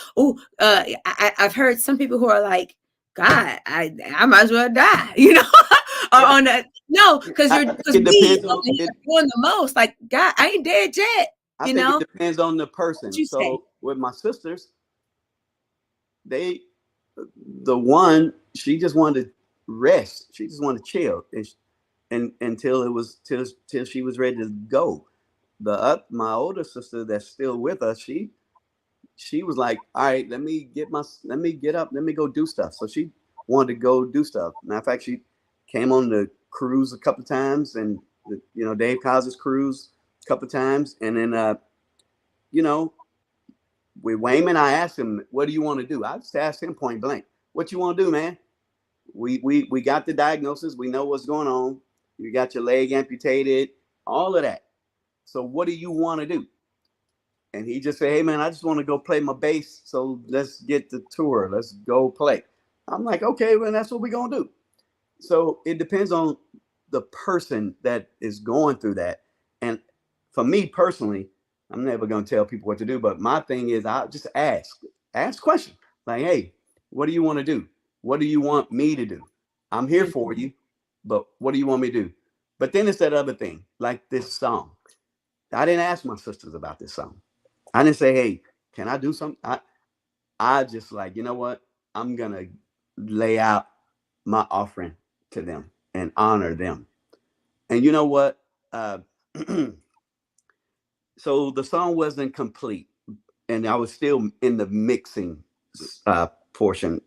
I've heard some people who are like, God, I might as well die, or yeah, on that. No, because I think because it we depends over on here it. doing the most. Like, God, I ain't dead yet. I You think it know depends on the what person. you say? So with my sisters, they the one, she just wanted to rest. She just wanted to chill, and until it was till she was ready to go. My older sister that's still with us, she was like, all right, let me get up, let me go do stuff. So she wanted to go do stuff. Matter of fact, she came on the cruise a couple of times, and Dave Cos's cruise a couple of times, and then you know with Wayman, I asked him, what do you want to do? I just asked him point blank, what you want to do, man? We got the diagnosis, we know what's going on. You got your leg amputated, all of that. So what do you want to do? And he just said, hey man, I just want to go play my bass. So let's get the tour. Let's go play. I'm like, okay, well, that's what we're gonna do. So it depends on the person that is going through that. And for me personally, I'm never gonna tell people what to do. But my thing is, I just ask questions like, hey, what do you want to do? What do you want me to do? I'm here for you, but what do you want me to do? But then it's that other thing, like this song. I didn't ask my sisters about this song. I didn't say, hey, can I do something? I just like, you know what? I'm gonna lay out my offering to them and honor them. And you know what? Uh, so the song wasn't complete, and I was still in the mixing portion.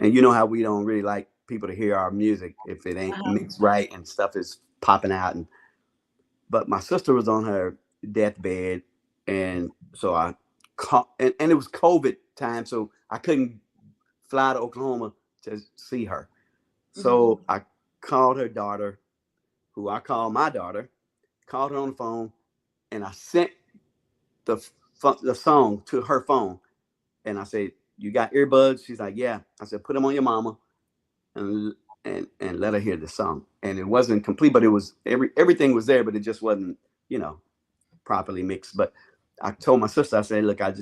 And you know how we don't really like people to hear our music if it ain't Uh-huh. mixed right and stuff is popping out. But my sister was on her deathbed, and so I called, and it was COVID time, so I couldn't fly to Oklahoma to see her. Mhm. So I called her daughter, who I call my daughter, called her on the phone, and I sent the the song to her phone, and I said, "You got earbuds?" She's like, "Yeah." I said, "Put them on your mama, and let her hear the song." And it wasn't complete, but it was everything was there, but it just wasn't, you know, properly mixed. But I told my sister, I said, "Look, I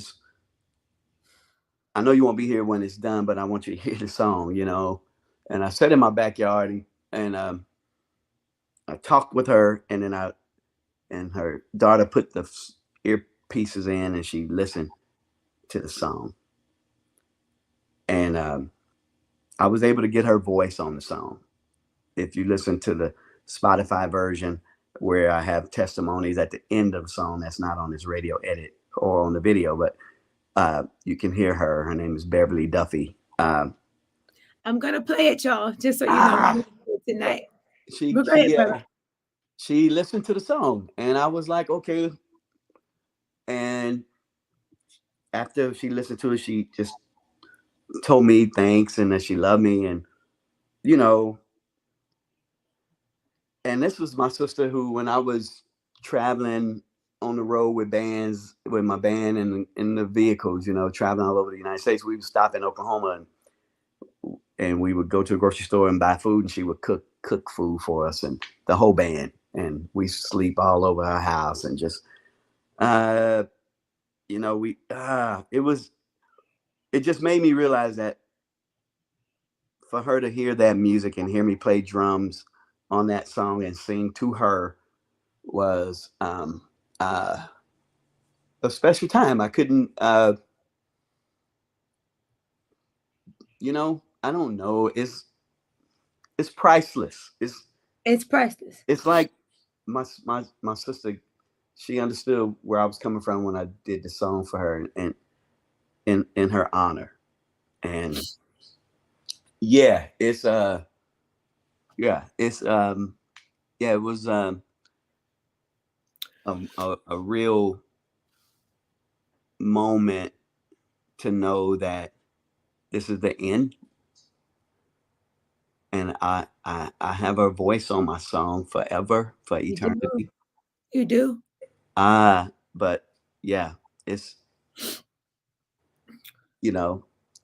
know you won't be here when it's done, but I want you to hear the song, you know." And I sat in my backyard, and I talked with her, and then and her daughter put the earpieces in, and she listened to the song, and I was able to get her voice on the song. If you listen to the Spotify version, where I have testimonies at the end of the song, that's not on this radio edit or on the video, but You can hear her. Her name is Beverly Duffy. I'm gonna play it, y'all, just so you know. I'm Ah, gonna play it tonight. she But go ahead, she brother. uh, she listened to the song, and I was like, okay. And after she listened to it, she just told me thanks and that she loved me, and you know, and this was my sister who, when I was traveling on the road with bands, with my band and in the vehicles, traveling all over the United States, we would stop in Oklahoma, and we would go to a grocery store and buy food, and she would cook food for us and the whole band, and we sleep all over her house, and just uh we it just made me realize that for her to hear that music and hear me play drums on that song and sing to her was uh a special time. I couldn't I don't know, it's priceless. It's priceless. It's like my sister, she understood where I was coming from when I did the song for her, and in her honor. And yeah, it's it was a real moment to know that this is the end, and I have her voice on my song forever, for You do. eternity. You do. But yeah, it's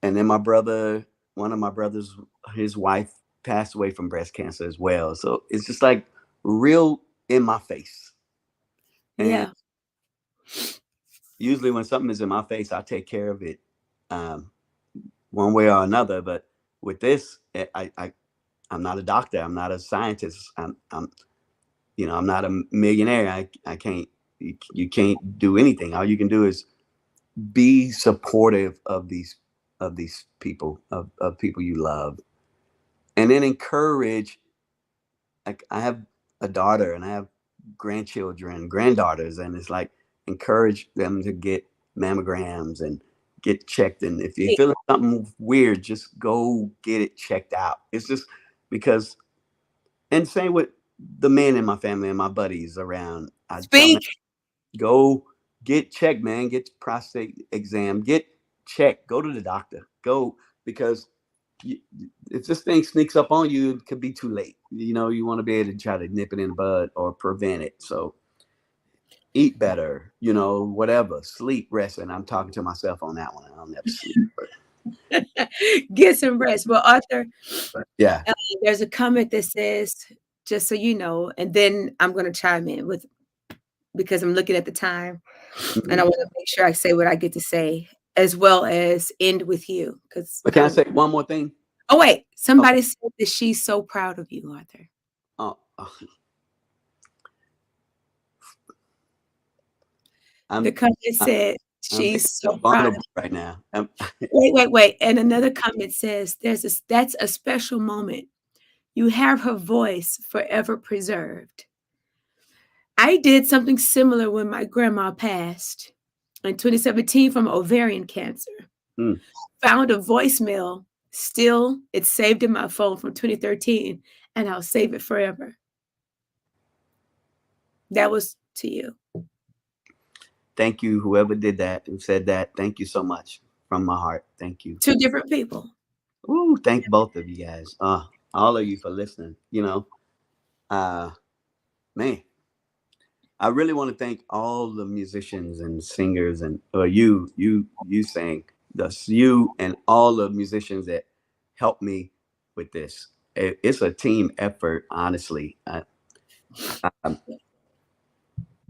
and then my brother, one of my brothers, his wife passed away from breast cancer as well. So it's just like real in my face. And Yeah. usually when something is in my face, I take care of it, um, one way or another. But with this, I'm not a doctor. I'm not a scientist. I'm not a millionaire. I can't. You can't do anything. All you can do is be supportive of these people, of people you love, and then encourage. Like, I have a daughter, and I have grandchildren, granddaughters, and it's like, encourage them to get mammograms and get checked. And if you're feeling something weird, just go get it checked out. It's just because, and same with the men in my family and my buddies around. I tell them, Speak. go get checked, man. Get prostate exam. Get checked. Go to the doctor. Go, because you, if this thing sneaks up on you, it could be too late. You want to be able to try to nip it in the bud or prevent it. So eat better. Whatever. Sleep, rest. And I'm talking to myself on that one. I'll never sleep. Get some rest. Well, Arthur, Yeah. there's a comment that says, just so you know, and then I'm going to chime in with, because I'm looking at the time and I Mhm. want to make sure I say what I get to say, as well as end with you. Because But can I say one more thing? oh wait, Okay. somebody said that she's so proud of you, Arthur. Oh, The I'm, comment I'm said I'm she's so proud of vulnerable right now. wait. And another comment says that's a special moment. You have her voice forever preserved. I did something similar when my grandma passed in 2017 from ovarian cancer. Mm. Found a voicemail, still it's saved in my phone from 2013, and I'll save it forever. That was to you. Thank you, whoever did that and said that. Thank you so much from my heart. Thank you. Two different people. Ooh, thank both of you guys. All of you for listening. Uh, man, I really want to thank all the musicians and singers, and you sang this, you and all the musicians that helped me with this. It's a team effort, honestly. I,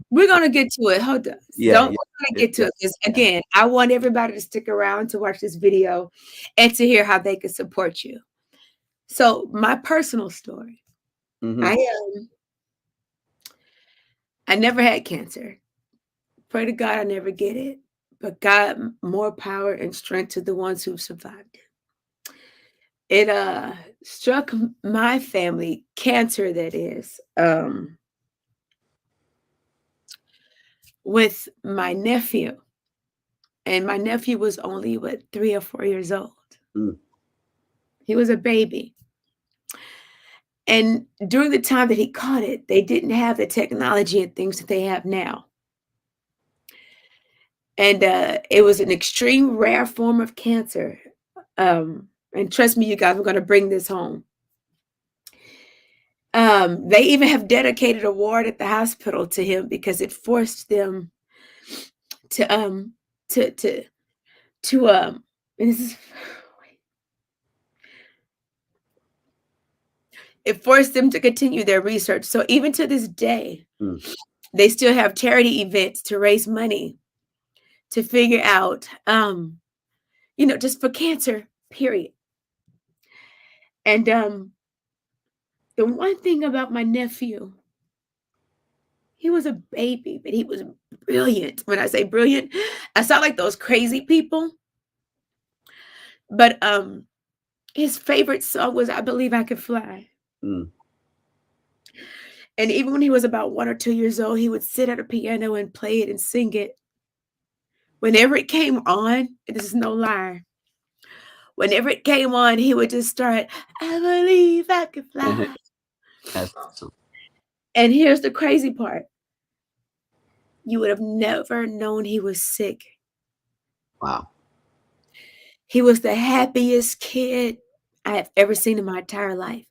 We're gonna get to it. Hold on. yeah, Don't yeah, we're gonna it, get to it, it because yeah. again, I want everybody to stick around to watch this video and to hear how they can support you. So my personal story. Mm-hmm. I never had cancer. Pray to God I never get it. But God, more power and strength to the ones who've survived it. It struck my family, cancer that is, with my nephew. And my nephew was only, what, 3 or 4 years old. Mm. He was a baby. And during the time that he caught it, they didn't have the technology and things that they have now. And it was an extreme rare form of cancer. And trust me, you guys, I'm going to bring this home. They even have dedicated a ward at the hospital to him because it forced them to to to and this is it forced them to continue their research. So even to this day, Mm. they still have charity events to raise money to figure out just for cancer, period. And the one thing about my nephew, he was a baby, but he was brilliant. When I say brilliant, I sound like those crazy people. But his favorite song was I Believe I Could Fly. Mm. And even when he was about 1 or 2 years old, he would sit at a piano and play it and sing it. Whenever it came on, this is no lie. Whenever it came on, he would just start, I believe I could fly. That's awesome. And here's the crazy part. You would have never known he was sick. Wow. He was the happiest kid I have ever seen in my entire life.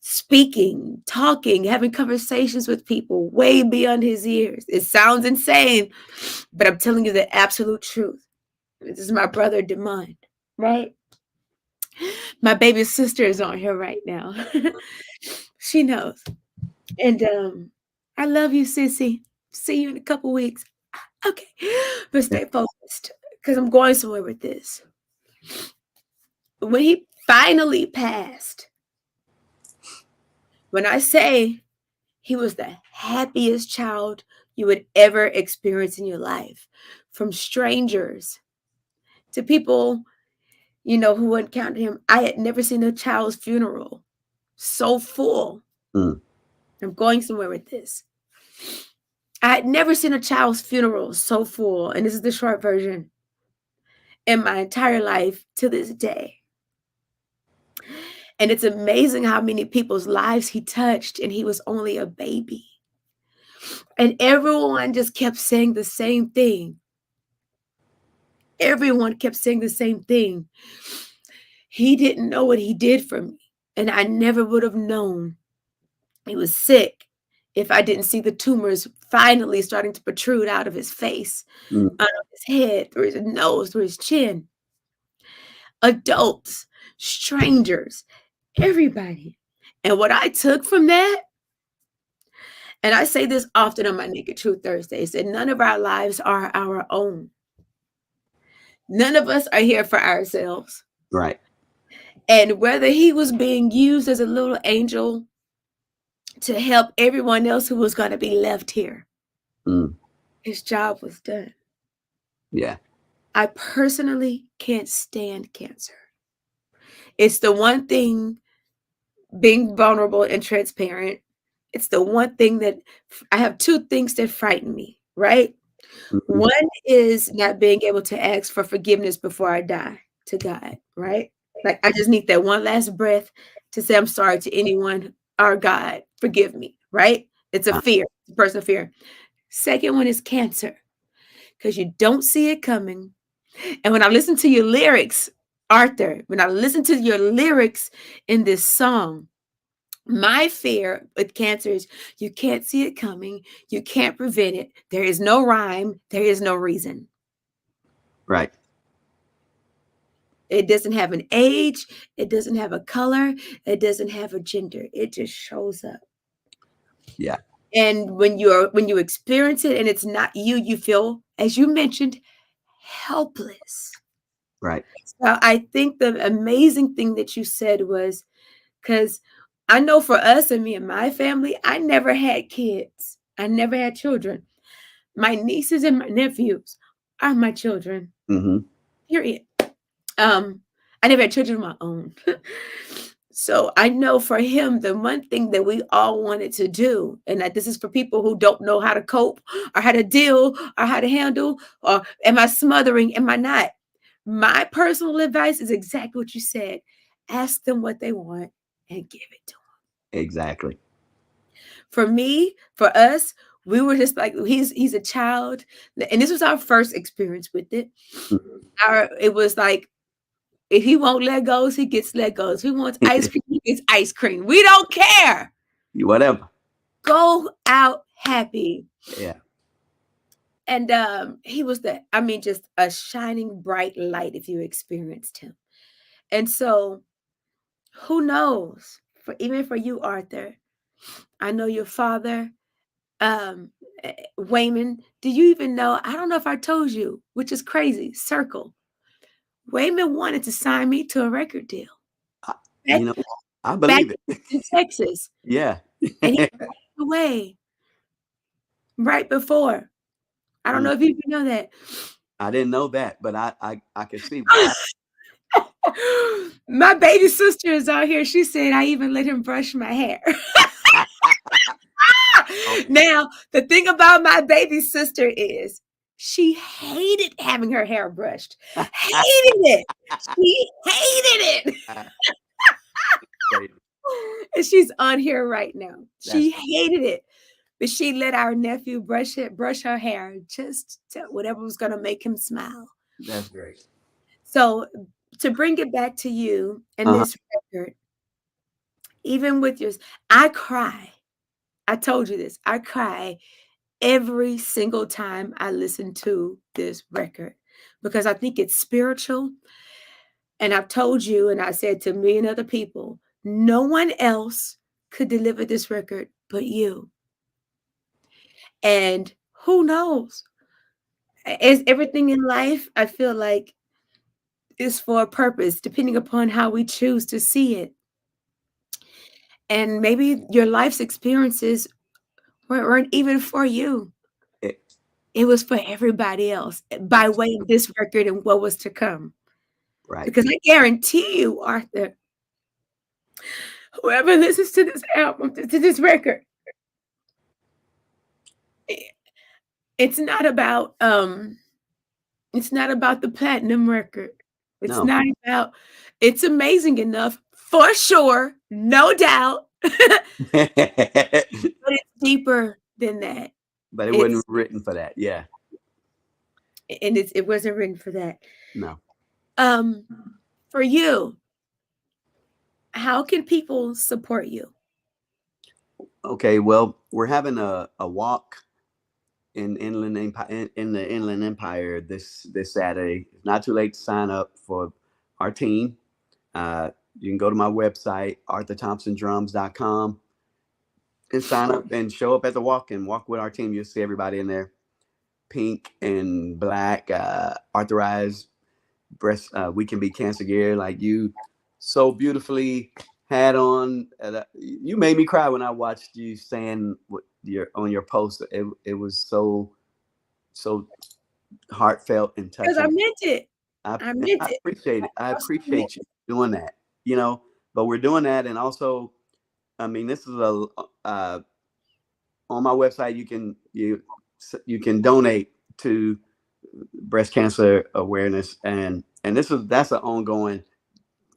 Speaking, talking, having conversations with people way beyond his years. It sounds insane, but I'm telling you the absolute truth. This is my brother, Demond, right? My baby sister is on here right now. She knows. And I love you, sissy. See you in a couple weeks. Okay. But stay focused because I'm going somewhere with this. When he finally passed, when I say he was the happiest child you would ever experience in your life, from strangers to people, who wouldn't count him. I had never seen a child's funeral so full. Mm. I'm going somewhere with this. I had never seen a child's funeral so full, and this is the short version, in my entire life to this day. And it's amazing how many people's lives he touched, and he was only a baby. And everyone just kept saying the same thing. Everyone kept saying the same thing. He didn't know what he did for me, and I never would have known he was sick if I didn't see the tumors finally starting to protrude out of his face, Mm. out of his head, through his nose, through his chin. Adults, strangers, everybody. And what I took from that, and I say this often on my Naked Truth Thursdays, that none of our lives are our own. None of us are here for ourselves. Right. And whether he was being used as a little angel to help everyone else who was going to be left here, his job was done. Yeah. I personally can't stand cancer. It's the one thing, being vulnerable and transparent, it's the one thing that I have two things that frighten me, right? Mm-hmm. One is not being able to ask for forgiveness before I die to God, right? Like I just need that one last breath to say I'm sorry to anyone or God, forgive me, right? It's a fear, it's a personal fear. Second one is cancer, because you don't see it coming. And when I listen to your lyrics, Arthur, when I listen to your lyrics in this song, my fear with cancer is you can't see it coming. You can't prevent it. There is no rhyme. There is no reason. Right. It doesn't have an age. It doesn't have a color. It doesn't have a gender. It just shows up. Yeah. And when you experience it and it's not you, you feel, as you mentioned, helpless. Right. So I think the amazing thing that you said was, because I know for us and me and my family, I never had kids. I never had children. My nieces and my nephews are my children. Mm-hmm. Period. I never had children of my own. So I know for him, the one thing that we all wanted to do, and that this is for people who don't know how to cope or how to deal or how to handle, or am I smothering? Am I not? My personal advice is exactly what you said. Ask them what they want and give it to them. Exactly. For me, for us, we were just like he's a child, and this was our first experience with it. It was like if he won't let goes, he gets let goes. If he wants ice cream, he gets ice cream. We don't care. Whatever. Go out happy. Yeah. And he was just a shining bright light if you experienced him. And so who knows? Even for you, Arthur, I know your father, um, Wayman. Do you even know? I don't know if I told you, which is crazy. Circle. Wayman wanted to sign me to a record deal. I, Back, you know, I back believe it. in Texas. Yeah. And he passed away right before. I don't Mm, know if you even know that. I didn't know that, but I can see why. My baby sister is out here. She said I even let him brush my hair. Okay. Now, the thing about my baby sister is she hated having her hair brushed. Hated it. She hated it. Crazy. And she's on here right now. She That's hated it. But she let our nephew brush her hair, just to whatever was gonna make him smile. that's great. So to bring it back to you and Uh-huh. this record, even with yours, I cry. I told you this. I cry every single time I listen to this record because I think it's spiritual. And I've told you, and I said to me and other people, no one else could deliver this record but you. And who knows? As everything in life, I feel like is for a purpose, depending upon how we choose to see it. And maybe your life's experiences weren't even for you. It, It was for everybody else by way of this record and what was to come. right. Because I guarantee you, Arthur, whoever listens to this album, to this record, it's not about it's not about the platinum record. It's No. not about it's amazing enough for sure, no doubt. But But it's deeper than that. it wasn't It's written for that. Yeah. it wasn't written for that. No. Um, for you, how can people support you? Okay. Well, we're having a walk in Inland Empire in the Inland Empire this Saturday. It's not too late to sign up for our team. You can go to my website, arthurthompsondrums.com, and sign up and show up at the walk and walk with our team. You'll see everybody in there, pink and black, authorized breast. We can be cancer gear like you so beautifully had on. You made me cry when I watched you saying what your on your post. It was so heartfelt and Because I touching. meant it. I, I meant I it. appreciate it. I I meant appreciate you doing that. You know, but we're doing that, and also, I mean, this is a on my website. You can donate to breast cancer awareness, and that's an ongoing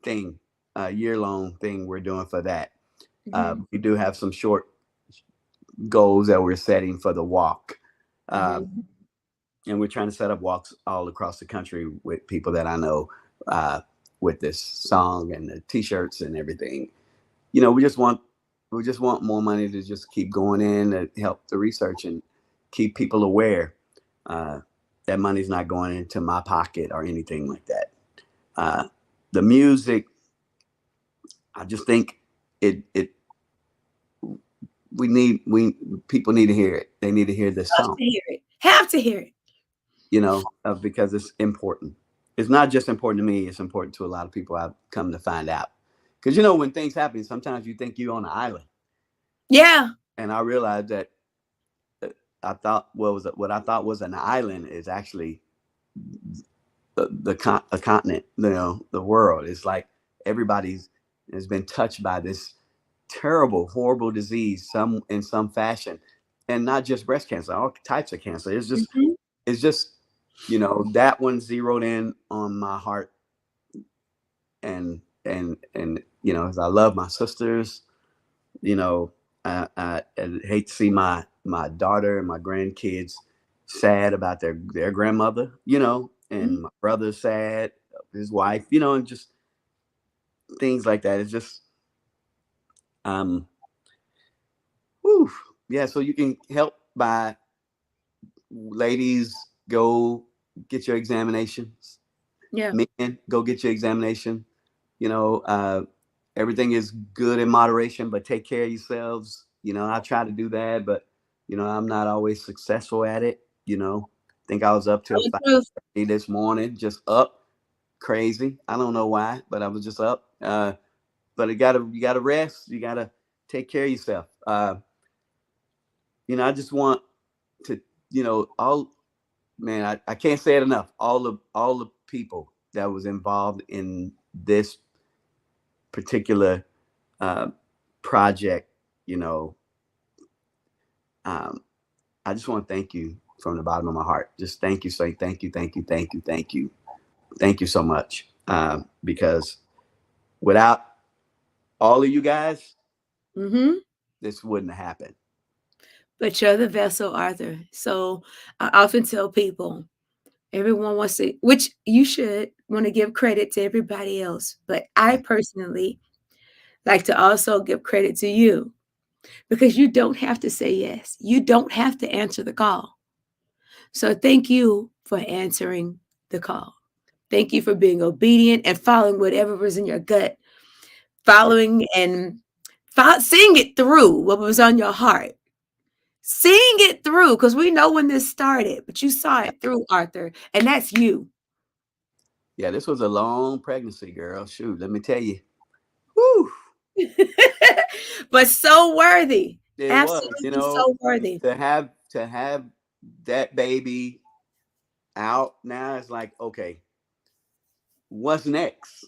thing, a year long thing we're doing for that. Mhm, We do have some short goals that we're setting for the walk. Uh, mhm, and we're trying to set up walks all across the country with people that I know, uh, with this song and the t-shirts and everything. You know, we just want more money to just keep going in and help the research and keep people aware, uh, that money's not going into my pocket or anything like that. Uh, the music, I just think it we people need to hear it. They need to hear this Have song, to hear it. Have to hear it. you know, because it's important. It's not just important to me, it's important to a lot of people. I've come to find out. Because, you know, when things happen, sometimes you think you're on an island. Yeah. And I realized that, I thought what I thought was an island is actually a continent, you know, the world. It's like everybody's has been touched by this terrible, horrible disease, some in some fashion, and not just breast cancer, all types of cancer. Mhm. It's just, that one zeroed in on my heart, and as I love my sisters, you know, I hate to see my daughter and my grandkids sad about their grandmother, Mhm. and my brother's sad, his wife, and just things like that. It's just, um, whew, yeah. So you can help by, ladies, go get your examinations. Yeah. Men, go get your examination. You know, uh, Everything is good in moderation, but take care of yourselves. I try to do that, but I'm not always successful at it. I think I was up till Tell the 5 truth. this morning, just up crazy. I don't know why, but I was just up. But you gotta rest. You gotta take care of yourself. I just want to, all, man, I can't say it enough. All the people that was involved in this particular uh, project, you know, um, I just want to thank you from the bottom of my heart. Just thank you, say thank you, thank you, thank you, thank you, thank you so much. Because without all of you guys, Mhm. this wouldn't have happened. But you're the vessel, Arthur. So I often tell people, everyone wants to, which you should want to give credit to everybody else. But I personally like to also give credit to you because you don't have to say yes. You don't have to answer the call. So thank you for answering the call. Thank you for being obedient and following whatever was in your gut, following and seeing it through what was on your heart. Seeing it through, because we know when this started, but you saw it through, Arthur, and that's you. Yeah, this was a long pregnancy, girl. Shoot, let me tell you. Woo! But so worthy. It was, Absolutely so worthy. to have that baby out now. It's like, okay, what's next?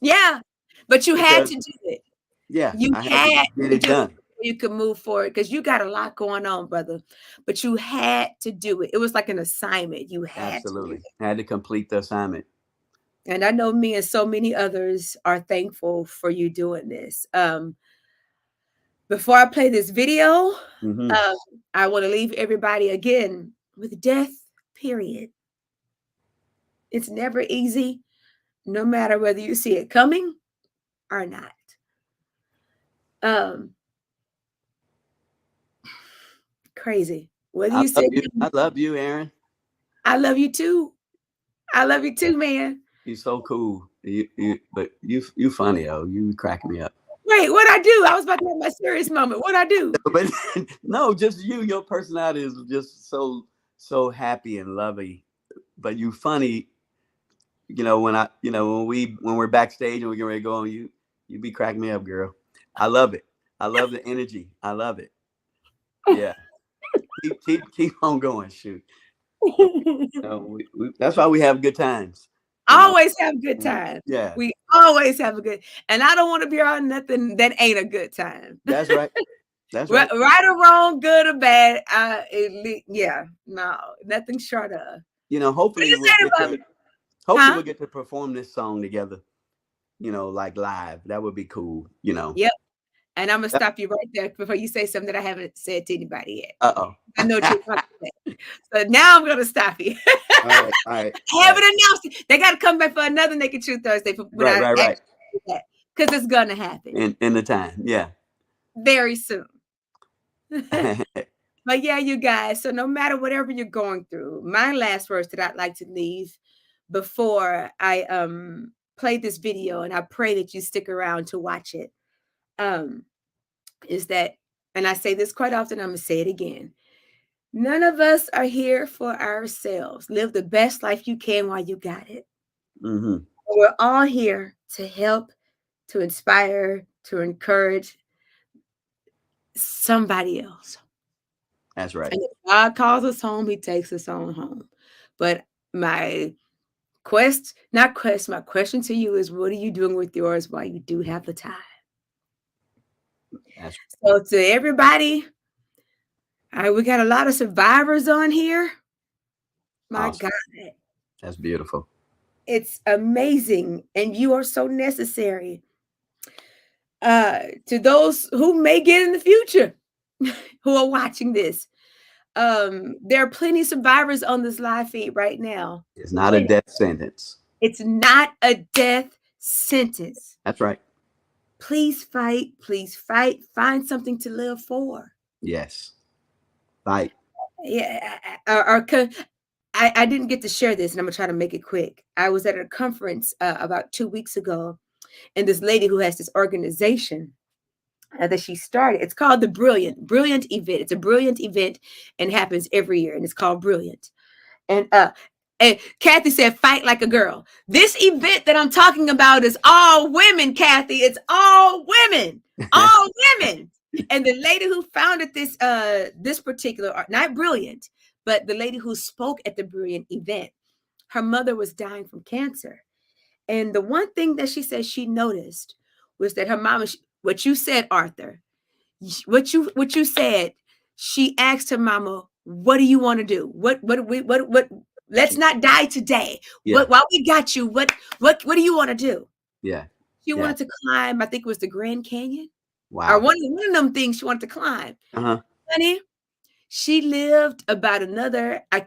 Yeah. But you had Because to do it. yeah, You I had to had get to it do it done. before you could move forward because you got a lot going on, brother. But you had to do it. It was like an assignment. You had to do Absolutely, it. had to complete the assignment. And I know me and so many others are thankful for you doing this. Before I play this video, Hmm. um, I want to leave everybody again with death, period. It's never easy, no matter whether you see it coming or not. Um, Crazy. Whether I you love see it you. I coming, love you, Aaron. I love you too. I love you too, man. You're so cool. But you funny though. You cracking me up. Wait, what I do? I was about to have my serious moment. What I do? But no, just you. Your personality is just so happy and lovely. But you funny. When we're backstage and we get ready to go on, you be cracking me up, girl. I love it. I love the energy. I love it. Yeah. Keep on going. Shoot. But, that's why we have good times. You know. Always have a good time. Yeah. We always have a good, and I don't want to be around nothing that ain't a good time. That's right. That's right. Right or wrong, good or bad, yeah, no, nothing short of. What Hopefully you we'll saying get about to me? hopefully Huh? we'll get to perform this song together. Like live. That would be cool. Yep. And I'm gonna stop you right there before you say something that I haven't said to anybody yet. Uh I know what oh. you're about to say. So now I'm gonna stop you. All right. All right. I All right. haven't announced it. They got to come back for another Naked Truth Thursday when Right. I Right. Right. actually do that because it's gonna happen In the time. Yeah. very soon. But yeah, you guys. So no matter whatever you're going through, my last words that I'd like to leave before I play this video, and I pray that you stick around to watch it, um, is that, and I say this quite often, I'm gonna say it again. None of us are here for ourselves. Live the best life you can while you got it. Hmm. We're all here to help, to inspire, to encourage somebody else. That's right. And if God calls us home, he takes us on home. But my My question to you is, what are you doing with yours while you do have the time? That's So to everybody, all right, we got a lot of survivors on here. My awesome. God, That's beautiful. it's amazing, and you are so necessary. To those who may get in the future, who are watching this, there are plenty of survivors on this live feed right now. It's not a Plenty. death sentence. It's not a death sentence. That's right. Please fight. Please fight. Find something to live for. Yes. Fight. Yeah, I didn't get to share this, and I'm gonna try to make it quick. I was at a conference about 2 weeks ago, and this lady who has this organization that she started. It's called the Brilliant event. It's a brilliant event and happens every year, and it's called Brilliant. And Kathy said, "Fight like a girl." This event that I'm talking about is all women, Kathy. It's all women, all women. And the lady who founded this particular, not Brilliant, but the lady who spoke at the Brilliant event, her mother was dying from cancer. And the one thing that she said she noticed was that her mama, what you said, Arthur, what you said, she asked her mama, "What do you want to do? What let's not die today. Yeah. While we got you, what do you want to do?" Yeah. She Yeah. wanted to climb, I think it was the Grand Canyon. Or Wow. one of them things she wanted to climb. Uh-huh. Honey, she lived about another, I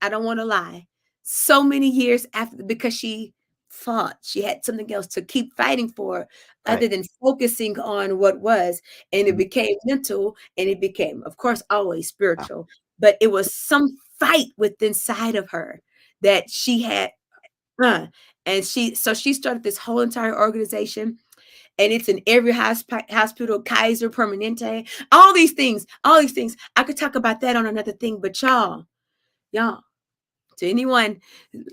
don't want to lie, so many years after, because she fought. She had something else to keep fighting for Right. other than focusing on what was. And it Mhm. became mental, and it became, of course, always Wow. spiritual. But it was some fight within inside of her that she had. uh, and she started this whole entire organization, and it's in every hospital, Kaiser Permanente, all these things. I could talk about that on another thing, but y'all, to anyone,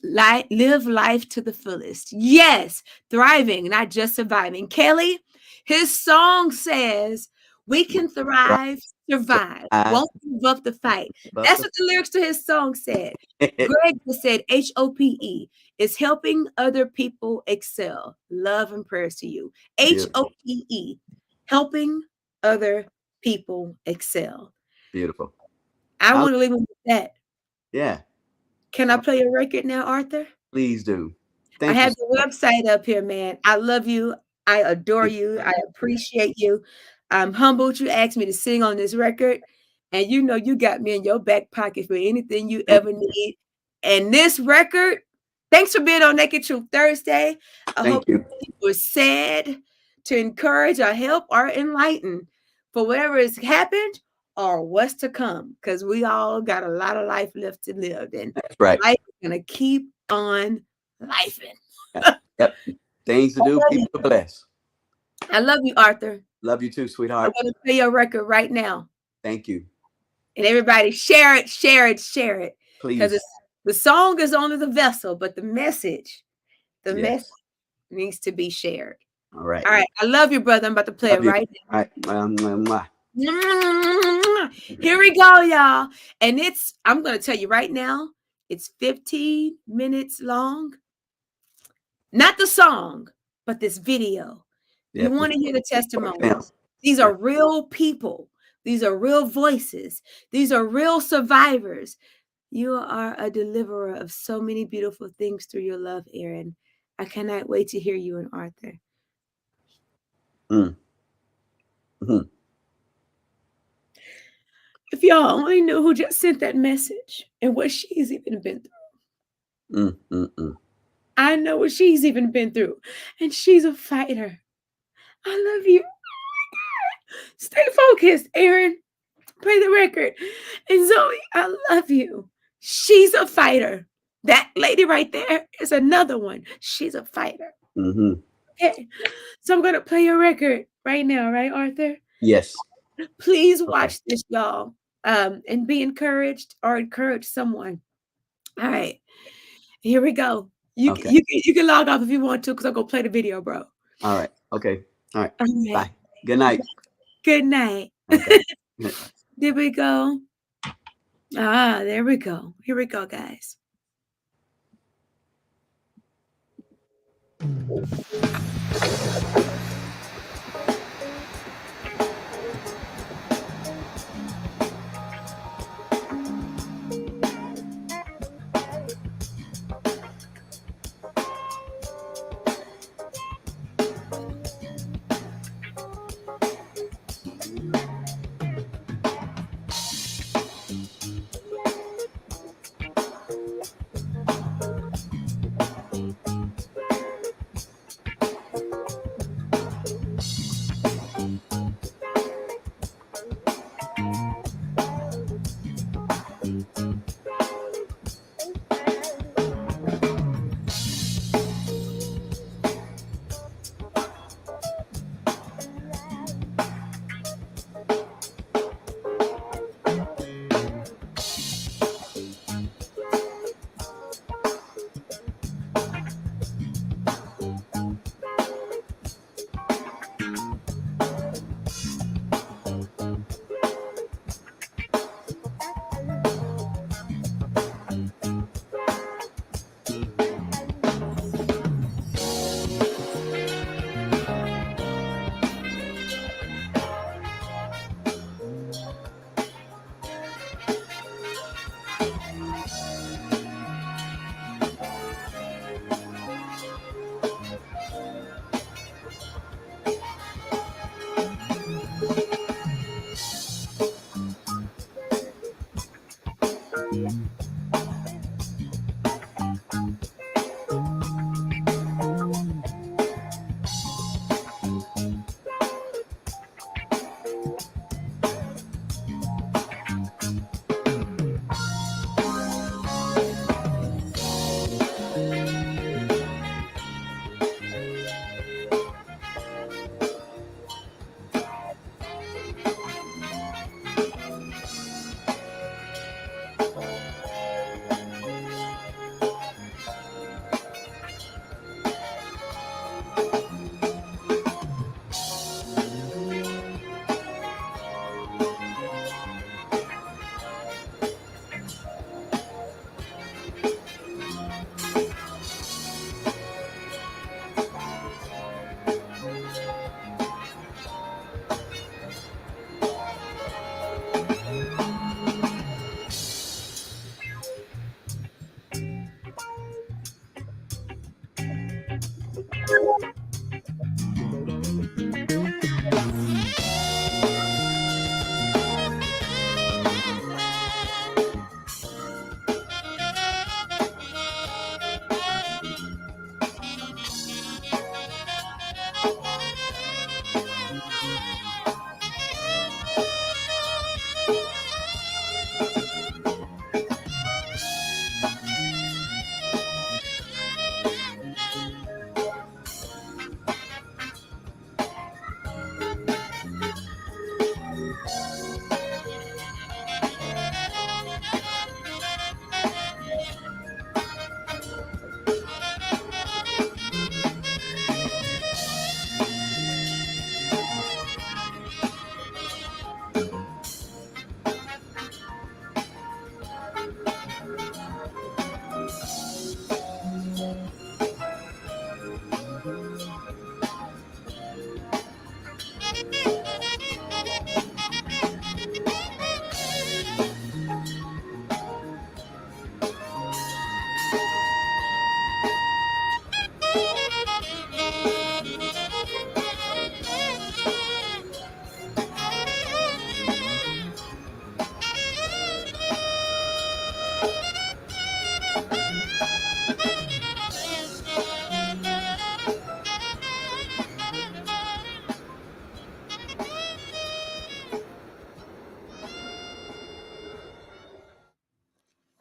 live life to the fullest. Yes, thriving, not just surviving. Kelly, his song says, "We can thrive, survive, I won't give up the fight." love That's the what the lyrics to his song said. Greg just said, HOPE is helping other people excel. Love and prayers to you. beautiful. HOPE, helping other people excel. Beautiful. I I, want to leave them with that. yeah. Can I play a record now, Arthur? Please do. I Thank you have so the much. website up here, man. I love you. I adore you. I appreciate you. I'm humbled you asked me to sing on this record. And you know you got me in your back pocket for anything you Thank ever need. And this record, thanks for being on Naked Truth Thursday. I hope you. it was said to encourage or help or enlighten for whatever has happened or what's to come. Because we all got a lot of life left to live. And That's right. life is going to keep on lifing. Yep. Things to do. People to bless. I love you, Arthur. Love you too, I'm sweetheart. going to play your record right now. Thank you. And everybody share it, share it, share it. Because Please. the song is only the vessel, but the message Yes. needs to be shared. All right. All right. I love you, brother. I'm about to play Love it you. right All right. Mwah. now. Here we go, y'all. And I'm going to tell you right now, it's 15 minutes long. Not the song, but this video. Yeah. You want to hear the testimonies. Yeah. These are real people. These are real voices. These are real survivors. You are a deliverer of so many beautiful things through your love, Aaron. I cannot wait to hear you and Arthur. Mm-hmm. If y'all only knew who just sent that message and what she's even been through. I know what she's even been through. And she's a fighter. I love you. Stay focused, Aaron. Play the record. And Zoe, I love you. She's a fighter. That lady right there is another one. She's a fighter. Mm-hmm. Okay. So I'm going to play your record right now, right, Arthur? Yes. Please watch this, y'all. And be encouraged or encourage someone. All right. Here we go. You can log off if you want to, because I'm going to play the video, bro. All right. Okay. All right. All right. Bye. Good night. Good night. Okay. There we go. There we go. Here we go, guys.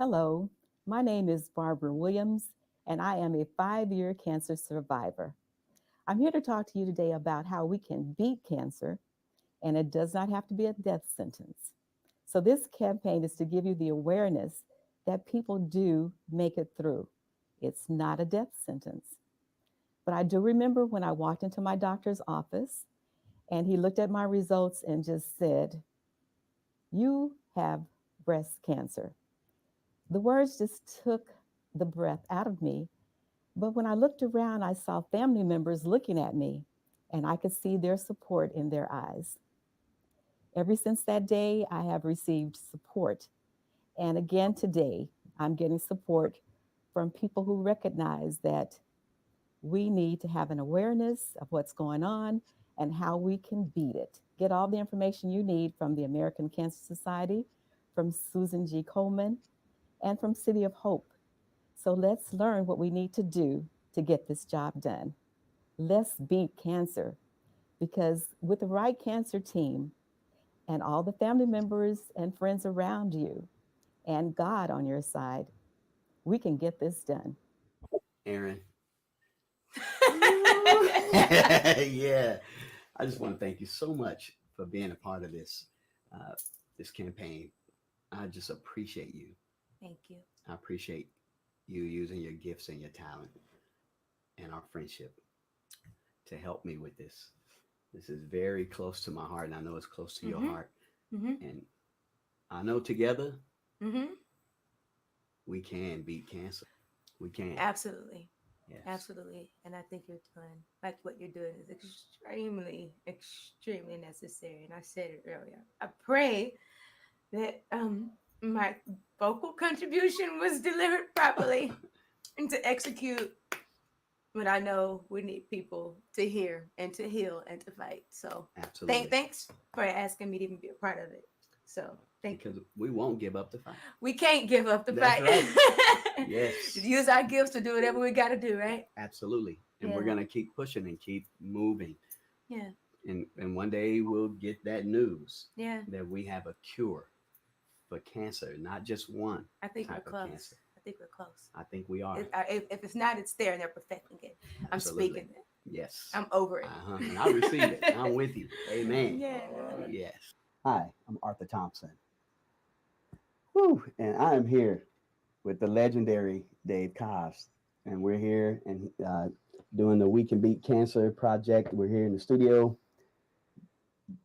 Hello, my name is Barbara Williams, and I am a 5-year cancer survivor. I'm here to talk to you today about how we can beat cancer, and it does not have to be a death sentence. So, this campaign is to give you the awareness that people do make it through. It's not a death sentence. But I do remember when I walked into my doctor's office and he looked at my results and just said, "You have breast cancer." The words just took the breath out of me But when I looked around, I saw family members looking at me, and I could see their support in their eyes. Ever since that day, I have received support. And again today, I'm getting support from people who recognize that we need to have an awareness of what's going on and how we can beat it. Get all the information you need from the American Cancer Society, from Susan G. Komen, and from City of Hope. So let's learn what we need to do to get this job done. Let's beat cancer, because with the right cancer team and all the family members and friends around you and God on your side, we can get this done. Aaron. Yeah. I just want to thank you so much for being a part of this campaign. I just appreciate you. Thank you. I appreciate you using your gifts and your talent and our friendship to help me with this. This is very close to my heart, and I know it's close to your heart. And I know together we can beat cancer. We can. Absolutely. Yes. Absolutely. And I think you're doing, like what you're doing is extremely, extremely necessary. And I said it earlier. I pray that my vocal contribution was delivered properly and to execute what I know we need people to hear and to heal and to fight. So absolutely. Thanks for asking me to even be a part of it. So thank you. Because we won't give up the fight. We can't give up the That's fight. Right. Yes. Use our gifts to do whatever we got to do, right? Absolutely. And we're going to keep pushing and keep moving. Yeah. And one day we'll get that news that we have a cure for cancer, not just one. I think we're type close. of cancer. I think we're close. I think we are. If it's not, it's there and they're perfecting it. Absolutely. I'm speaking it. Yes. I'm over it. And I receive it. I'm with you. Amen. Yeah. Yes. Hi, I'm Arthur Thompson. Whew, and I am here with the legendary Dave Cobbs. And we're here and doing the We Can Beat Cancer project. We're here in the studio.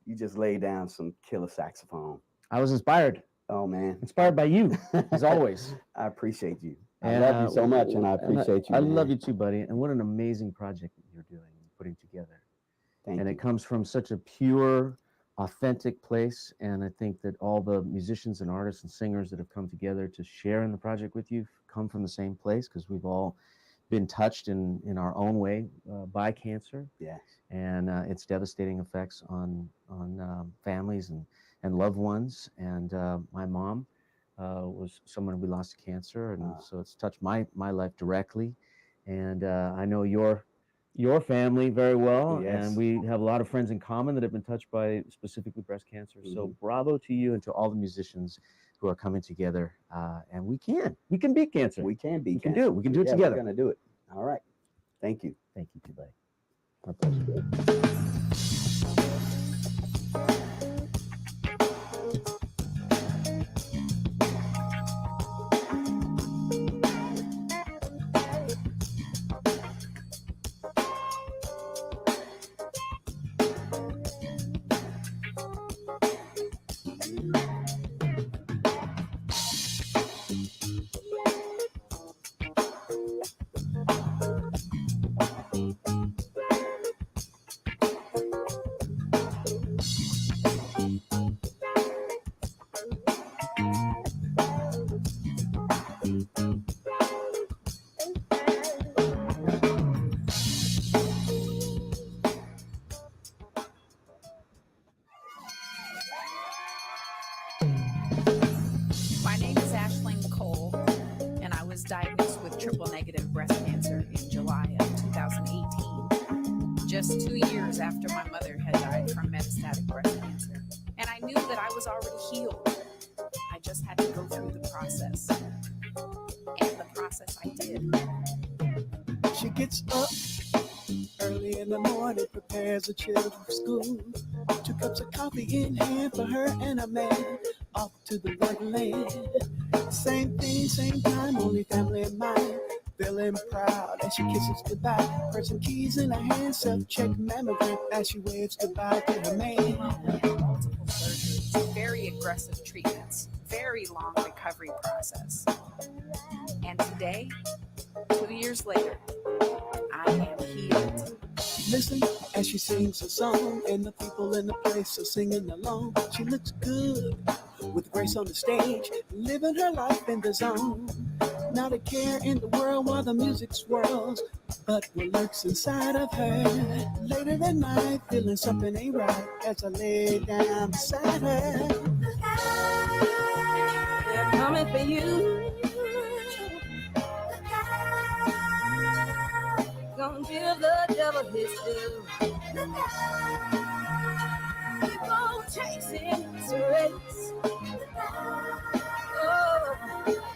You just laid down some killer saxophone. I was inspired. Oh, man. Inspired by you, as always. I appreciate you. And, I love you so much, and I appreciate you. I love you too, buddy. And what an amazing project that you're doing and putting together. Thank you. It comes from such a pure, authentic place. And I think that all the musicians and artists and singers that have come together to share in the project with you come from the same place, because we've all been touched in our own way by cancer. Yes. And its devastating effects on families and loved ones. And my mom was someone we lost to cancer, and so it's touched my life directly. And I know your family very well, yes. And we have a lot of friends in common that have been touched by specifically breast cancer. So bravo to you and to all the musicians who are coming together. And we can beat cancer. We can beat cancer. We can do it. We can do it together. We're gonna do it. All right. Thank you. Thank you too, buddy. My pleasure. Diagnosed with triple-negative breast cancer in July of 2018, just 2 years after my mother had died from metastatic breast cancer. And I knew that I was already healed. I just had to go through the process. And the process I did. She gets up early in the morning, prepares the children for school. 2 cups of coffee in hand for her and a man, off to the motherland. Same thing, same time, only family in mind. Feeling proud as she kisses goodbye. Pressing keys in her hand, self-check mammogram as she waves goodbye to her man. Multiple surgeries, very aggressive treatments, very long recovery process. And today, 2 years later, I am healed. Listen as she sings a song, and the people in the place are singing along. She looks good with grace on the stage, living her life in the zone. Not a care in the world while the music swirls, but what lurks inside of her. Later at night, feeling something ain't right as I lay down beside her. They're coming for you. Gonna give the devil his due. Keep on chasing this race. Oh,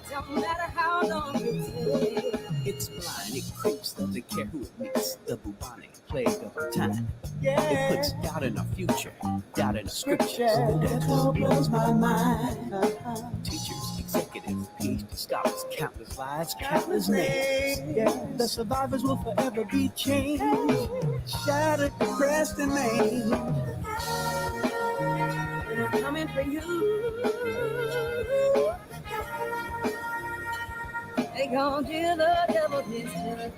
don't matter how long it takes. It's blind, it creeps, doesn't care who it meets. The bubonic plague of our time. Yeah. It puts doubt in our future, doubt in our scriptures. That all blows my mind. Teachers, executives, PhD scholars, countless lives, countless names. Yeah. The survivors will forever be changed, shattered, depressed, and maimed. They're coming for you. They gonna give the devil his due.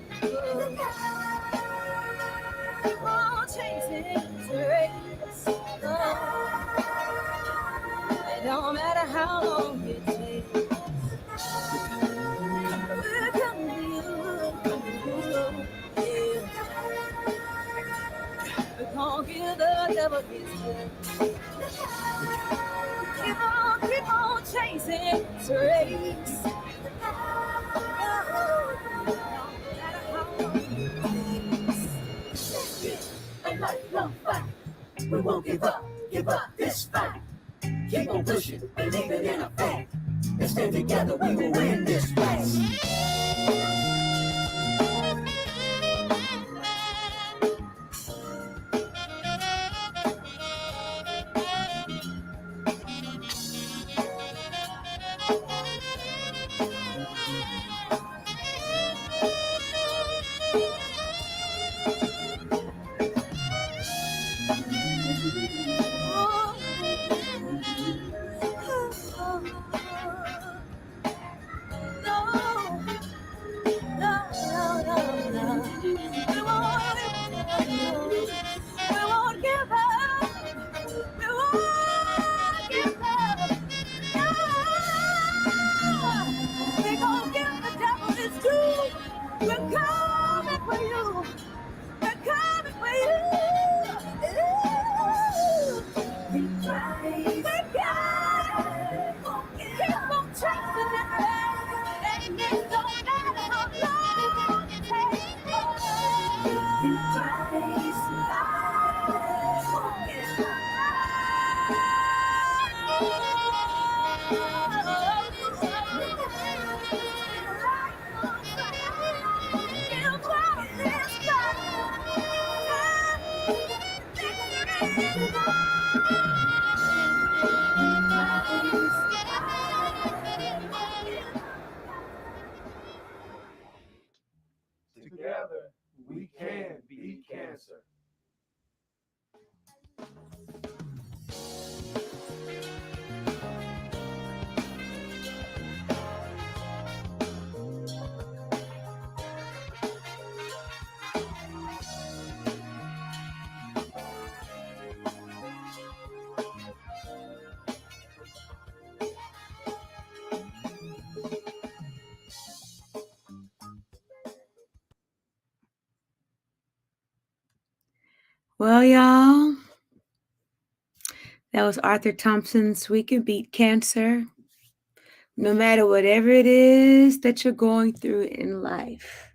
Keep on chasing this race. Oh, it don't matter how long it takes. We're coming for you. Yeah. We're gonna give the devil his due. Keep on chasing this race. A lifelong fight. We won't give up this fight. Keep on pushing, believing in our faith. And stand together, we will win this race. Together, we can beat cancer. Well, y'all, that was Arthur Thompson's We Can Beat Cancer. No matter whatever it is that you're going through in life,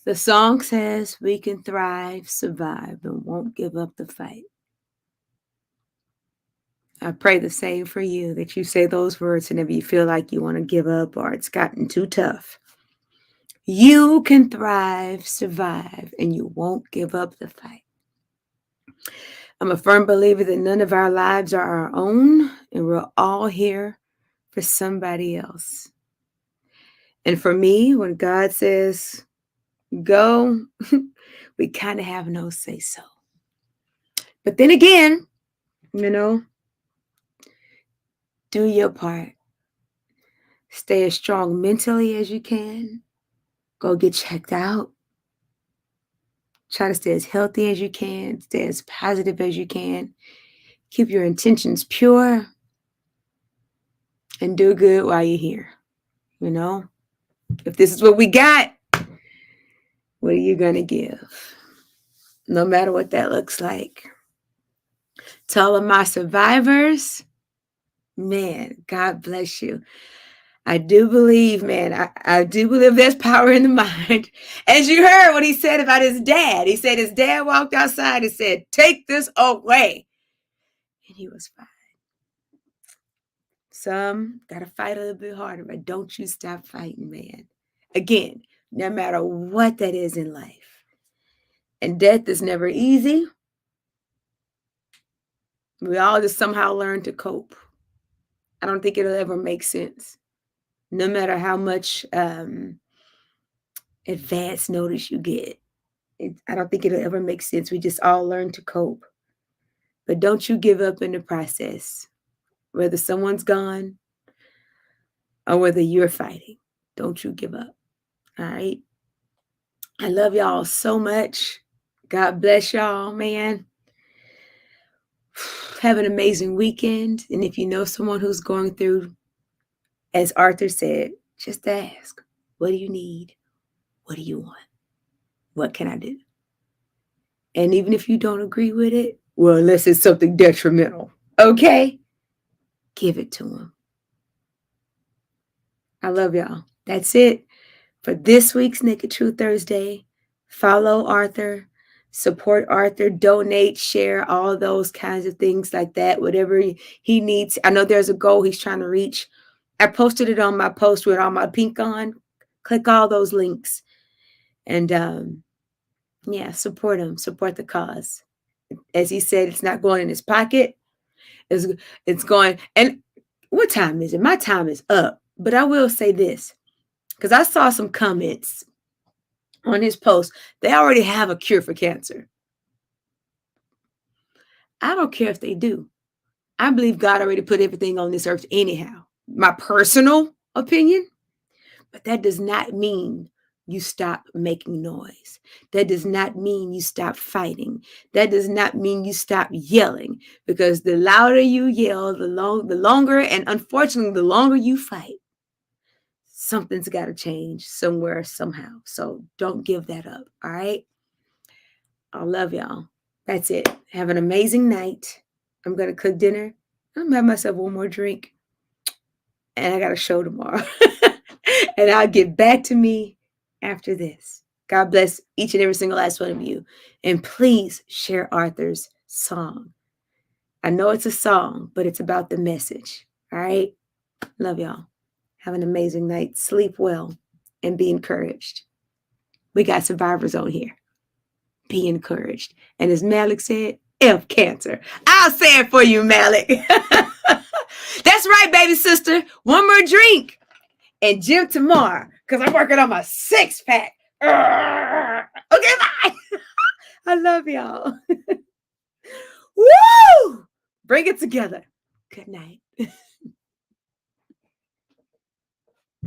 the song says we can thrive, survive, and won't give up the fight. I pray the same for you, that you say those words whenever you feel like you want to give up or it's gotten too tough. You can thrive, survive, and you won't give up the fight. I'm a firm believer that none of our lives are our own, and we're all here for somebody else. And for me, when God says, go, we kind of have no say so. But then again, do your part. Stay as strong mentally as you can. Go get checked out. Try to stay as healthy as you can, stay as positive as you can. Keep your intentions pure and do good while you're here. You know, if this is what we got, what are you going to give? No matter what that looks like. To all of my survivors, man, God bless you. I do believe, man, I do believe there's power in the mind. As you heard what he said about his dad. He said his dad walked outside and said, take this away. And he was fine. Some got to fight a little bit harder, but don't you stop fighting, man. Again, no matter what that is in life. And death is never easy. We all just somehow learn to cope. I don't think it'll ever make sense. No matter how much advance notice you get. I don't think it'll ever make sense. We just all learn to cope. But don't you give up in the process. Whether someone's gone or whether you're fighting, don't you give up. All right? I love y'all so much. God bless y'all, man. Have an amazing weekend. And if you know someone who's going through, as Arthur said, just ask, what do you need? What do you want? What can I do? And even if you don't agree with it, well, unless it's something detrimental, okay? Give it to them. I love y'all. That's it for this week's Naked Truth Thursday. Follow Arthur, support Arthur, donate, share, all those kinds of things like that, whatever he needs. I know there's a goal he's trying to reach. I posted it on my post with all my pink on. Click all those links. And yeah, support him, support the cause. As he said, it's not going in his pocket. It's going, and what time is it? My time is up. But I will say this, because I saw some comments on his post. They already have a cure for cancer. I don't care if they do. I believe God already put everything on this earth anyhow. My personal opinion. But that does not mean you stop making noise. That does not mean you stop fighting. That does not mean you stop yelling. Because the louder you yell, the longer, and unfortunately, the longer you fight, something's got to change somewhere, somehow. So don't give that up, all right? I love y'all. That's it. Have an amazing night. I'm going to cook dinner. I'm going to have myself one more drink. And I got a show tomorrow. And I'll get back to me after this. God bless each and every single last one of you. And please share Arthur's song. I know it's a song, but it's about the message. All right? Love y'all. Have an amazing night. Sleep well and be encouraged. We got survivors on here. Be encouraged. And as Malik said, F cancer. I'll say it for you, Malik. That's right, baby sister. One more drink. And gym tomorrow, because I'm working on my 6-pack. Okay, bye. I love y'all. Woo! Bring it together. Good night.